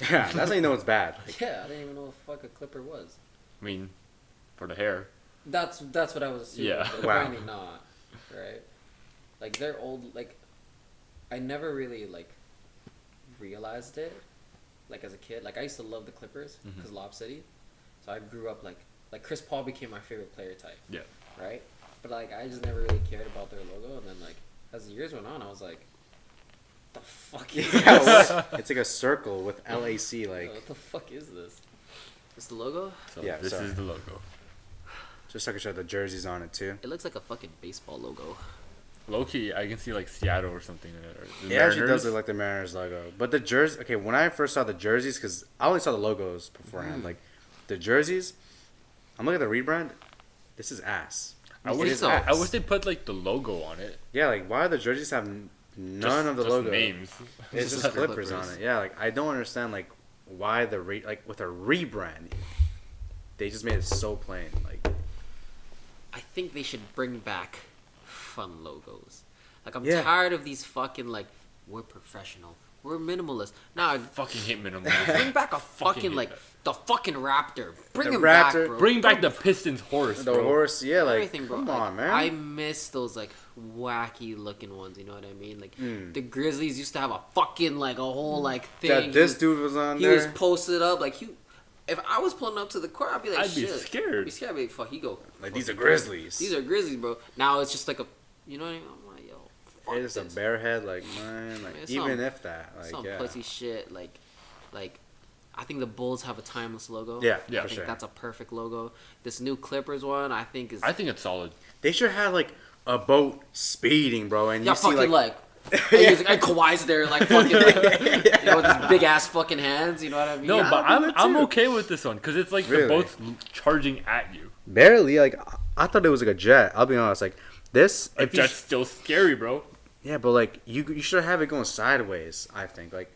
Yeah, that's how you know it's bad. Like, Yeah, I didn't even know what the fuck a Clipper was. I mean, for the hair, That's what I was assuming. Yeah. But Wow. apparently not, right? Like, they're old. Like, I never really like realized it. Like, as a kid, like, I used to love the Clippers because Lob City. So I grew up like Chris Paul became my favorite player type. yeah. Right? But like, I just never really cared about their logo, and then like as the years went on, I was like, the fuck is yeah, this? what? It's like a circle with LAC. Like, What the fuck is this? This the logo? So Yeah, this sorry. is the logo. just so I can show the jerseys on it too. It looks like a fucking baseball logo. Low key, I can see like Seattle or something in it. Or the It actually Mariners. does look like the Mariners logo. But the jersey, okay, when I first saw the jerseys, because I only saw the logos beforehand, like the jerseys, I'm looking at the rebrand. This is ass. I It wish, is I ass. wish they put like the logo on it. Yeah, like why the jerseys have none Just- of the just logo? names. It's Just just the Clippers on Clippers. it. Yeah, like I don't understand like why like with a rebrand, they just made it so plain. Like I think they should bring back fun logos. Like, I'm Yeah. tired of these fucking, like, we're professional, we're minimalist. Nah, Fucking hate minimalism. bring back a Fucking fucking hate like that. the fucking Raptor. Bring The him back, Raptor. bro. Bring back the Pistons horse, the bro. horse, yeah, like Everything, bro. come Like, on, man. I miss those like wacky looking ones. You know what I mean? Like Mm. the Grizzlies used to have a fucking like a whole like thing. that this dude was on he there. was posted up like he. If I was pulling up to the court, I'd be like, I'd be shit. scared. I'd be scared. I'd be like, fuck, he go. Like these are fucking- Grizzlies. These are Grizzlies, bro. Now it's just like a, you know what I mean? I'm like, yo, fuck It is a this. bare head, like man, like It's even some- if that, like Some yeah, pussy shit. Like, I think the Bulls have a timeless logo. yeah, Yeah. I for think sure. that's a perfect logo. This new Clippers one, I think is. I think it's solid. They should have like a boat speeding, bro, and Yeah, you see fucking like and Kawhi's there, like fucking, like, you know, with his big ass fucking hands. You know what I mean? No, Yeah, but I'll do that I'm too. okay with this one because it's like Really? they're both charging at you. barely. Like I thought it was like a jet. I'll be honest. Like this, Like, if you that's still scary, bro. yeah, but like you should have it going sideways. I think like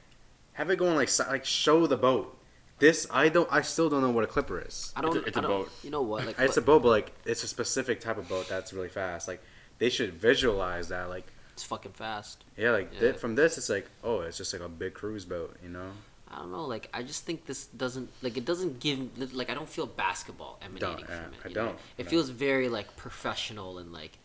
have it going like like show the boat. This I still don't know what a clipper is. I don't. It's a I don't- boat. You know what? Like, It's a boat, but like it's a specific type of boat that's really fast. Like they should visualize that. Like it's fucking fast. yeah, like Yeah. from this, it's like oh, it's just like a big cruise boat, you know? I don't know. Like, I just think this doesn't like it doesn't give like I don't feel basketball emanating Don't, from it. I you know? don't, It no. feels very like professional and like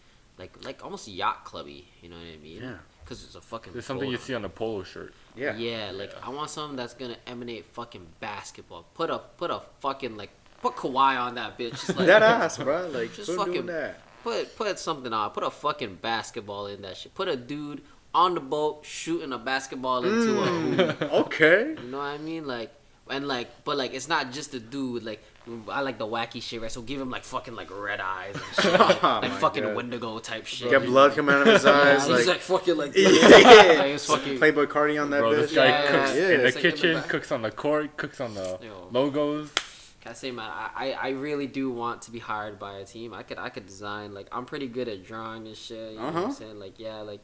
almost yacht clubby. You know what I mean? Yeah. Because it's a fucking. There's something you boat. see on a polo shirt. Yeah. Yeah, like I want something that's gonna emanate fucking basketball. Put a fucking like put Kawhi on that bitch. Just like That ass, bro. Like Just who's fucking- doing that? put something on. Put a fucking basketball in that shit. Put a dude on the boat shooting a basketball into a hoop. Okay. You know what I mean? Like and like, but like it's not just a dude. Like I like the wacky shit, right? So give him like fucking like red eyes and shit, like, Oh like my fucking God. Wendigo type shit. Get blood coming out of his eyes. He's like like fucking like yeah. like, it's fucking. Playboy Cardi on that Bro, bitch. this guy Yeah, cooks yeah, in the it's like in the kitchen, back. cooks on the court, cooks on the Yo. logos. I say, man, I really do want to be hired by a team. I could design, like, I'm pretty good at drawing and shit. You know what I'm saying? Like, yeah, like,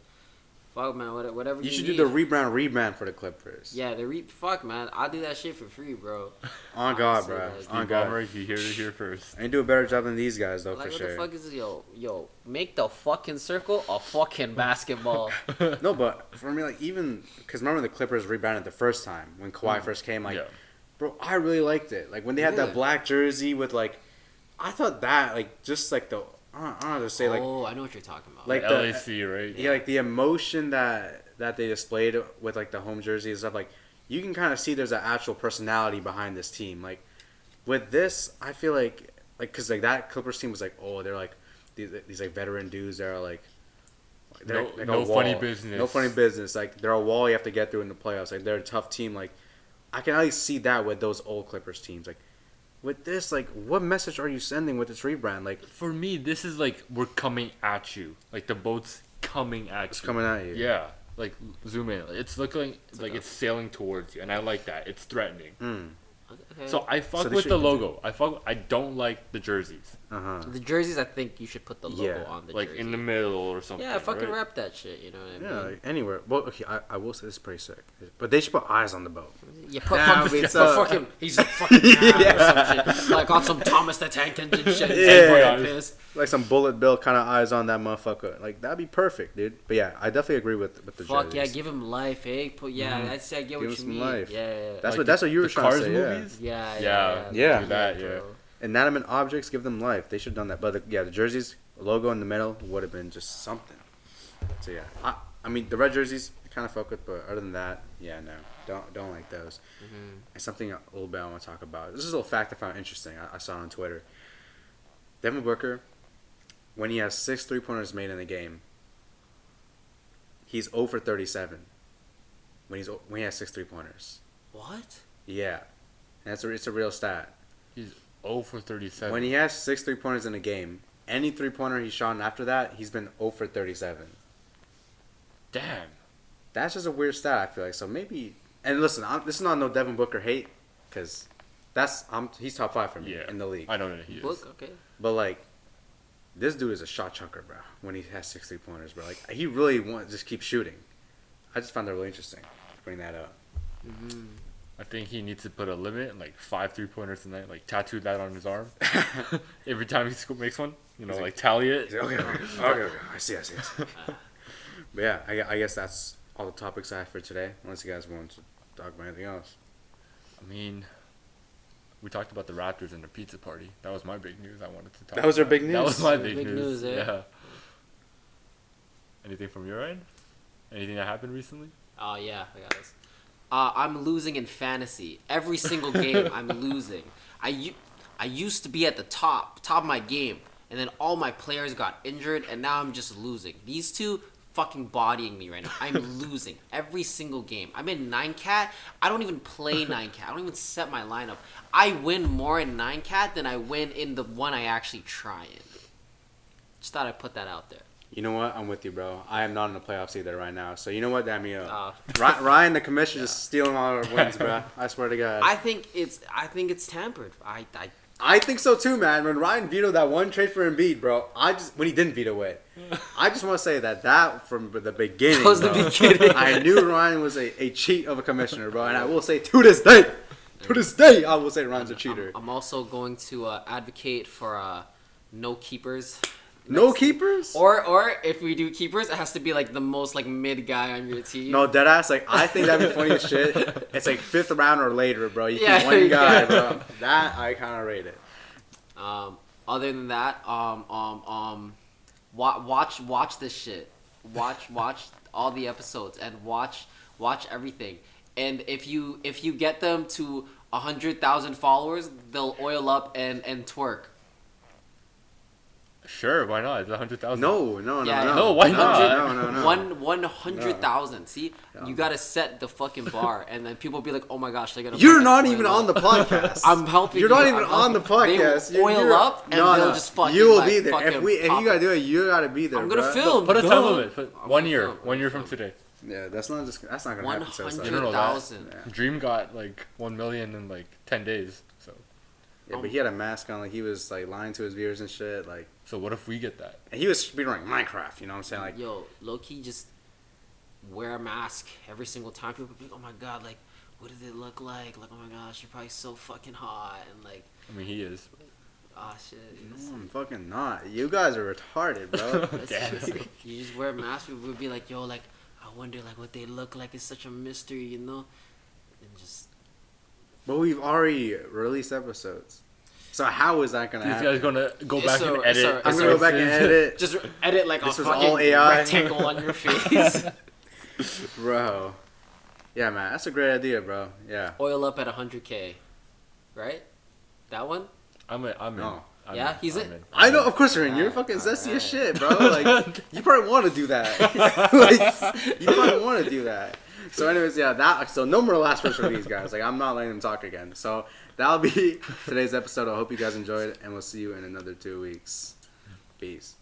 fuck, man, whatever you should need. do the rebrand for the Clippers. Yeah, fuck, man, I'll do that shit for free, bro. On God, bro. Like, On God. You heard it here first. I can do a better job than these guys, though, like, for sure. What the fuck is this? Yo, make the fucking circle a fucking basketball. No, but for me, like, even because remember the Clippers rebranded the first time when Kawhi first came, like, bro, I really liked it. Like when they had that black jersey with like, I thought that like just like the I don't know how to say like. Oh, I know what you're talking about. Like LAC, right? Yeah, like the emotion that they displayed with like the home jersey and stuff. Like you can kind of see there's an actual personality behind this team. Like with this, I feel like because like that Clippers team was like, oh, they're like these like veteran dudes that are like. No funny business. No funny business. Like they're a wall you have to get through in the playoffs. Like they're a tough team. Like I can at least see that with those old Clippers teams. Like with this, like what message are you sending with this rebrand? Like for me, this is like we're coming at you. Like the boat's coming at it's you. coming at you. Yeah. Like zoom in. It's looking like it's sailing towards you, and I like that. It's threatening. Okay. So I fuck with the logo. I don't like the jerseys. The jerseys, I think you should put the logo on the like jersey. in the middle or something. Yeah, fucking right? rep that shit. You know what I mean? Yeah, like anywhere. Well, okay, I will say this is pretty sick, but they should put eyes on the boat. Yeah, put fucking he's fucking or some shit. Like on some Thomas the Tank Engine shit. Yeah, pissed. Like some bullet bill kind of eyes on that motherfucker. Like that'd be perfect, dude. But yeah, I definitely agree with the Fuck jerseys. yeah, give him life, eh? I get Give what him you some mean. life. Yeah. That's Like what you were trying to say. movies? Yeah. Do that, yeah. Inanimate objects, give them life. They should have done that. But the jerseys, logo in the middle would have been just something. So yeah, I mean the red jerseys kind of fuck with, but other than that, yeah, no, don't like those. And something a little bit I want to talk about. This is a little fact I found interesting. I saw it on Twitter. Devin Booker, when he has 6 3-pointers made in a game, he's 0 for 37. When he has 6 3-pointers. What? Yeah, and it's a real stat. He's 0 for 37. When he has 6 3-pointers in a game, any 3-pointer he's shot after that, he's been 0 for 37. Damn. That's just a weird stat, I feel like. So maybe... And listen, this is not no Devin Booker hate, because he's top 5 for me in the league. I know that he is. Okay. But, like, this dude is a shot chunker, bro, when he has 6 3-pointers, bro. Like, he really wants to just keep shooting. I just found that really interesting, bring that up. I think he needs to put a limit, like 5 3-pointers tonight, like tattoo that on his arm. Every time he makes one, like tally it. Okay. I see. But yeah, I guess that's all the topics I have for today, unless you guys want to talk about anything else. I mean, we talked about the Raptors and the pizza party. That was my big news I wanted to talk about. That was our big news? That was my Big big news. news, Yeah. Anything from your end? Anything that happened recently? Oh, yeah, I got this. I'm losing in fantasy. Every single game, I'm losing. I used to be at the top of my game, and then all my players got injured, and now I'm just losing. These two fucking bodying me right now. I'm losing every single game. I'm in 9-cat. I don't even play 9-cat. I don't even set my lineup. I win more in 9-cat than I win in the one I actually try in. Just thought I'd put that out there. You know what? I'm with you, bro. I am not in the playoffs either right now. So you know what? Damn me up. Ryan, the commissioner, just stealing all our wins, bro. I swear to God. I think it's tampered. I think so too, man. When Ryan vetoed that one trade for Embiid, bro, when he didn't veto it, I just want to say that from the beginning, That was the beginning. I knew Ryan was a cheat of a commissioner, bro, and I will say to this day, I will say Ryan's a cheater. I'm also going to advocate for no keepers. No keepers? Or if we do keepers, it has to be like the most like mid guy on your team. No, deadass. Like I think that'd be funny as shit. It's like 5th round or later, bro. You keep one guy, bro. That I kind of rate it. Other than that, watch this shit. Watch all the episodes and watch everything. And if you get them to 100,000 followers, they'll oil up and twerk. Sure, why not? It's 100,000. No, why not? No. 100,000. See, you gotta set the fucking bar, and then people will be like, "Oh my gosh, they're gonna." You're not even on the podcast. I'm helping. You're not even on the podcast. They will oil up, and they'll just fucking. You will like, be there. If you gotta do it, you gotta be there. I'm gonna bro. film. Put a time limit. Put 1 year. 1 year from today. Yeah, that's not gonna happen. So 100,000. Dream got like 1 million in like 10 days. So. Yeah, but he had a mask on, like he was like lying to his viewers and shit. Like, So what if we get that? and he was speedrunning Minecraft. You know what I'm saying? Like, yo, low key, just wear a mask every single time. People be like, oh my god, like, what did it look like? Like, oh my gosh, you're probably so fucking hot, and like, I mean, he is. ah shit. no, I'm fucking not. You guys are retarded, bro. You just wear a mask. People would be like, yo, like, I wonder like what they look like. It's such a mystery, you know. And just. But we've already released episodes. So how is that gonna These happen? guys gonna go It's back so- and edit. it's I'm gonna go back and edit. Just edit like This a was all fucking AI. rectangle on your face. Bro. Yeah, man, that's a great idea, bro. Yeah. Oil up at 100K, right? That one? I'm in. No. Yeah, he's in. I know, of course you're in. You're Alright, fucking zesty alright. as shit, bro. Like, you probably want to do that. Like, you probably want to do that. So, anyways, yeah, so no more last words from these guys. Like, I'm not letting them talk again. So, that'll be today's episode. I hope you guys enjoyed, and we'll see you in another 2 weeks. Peace.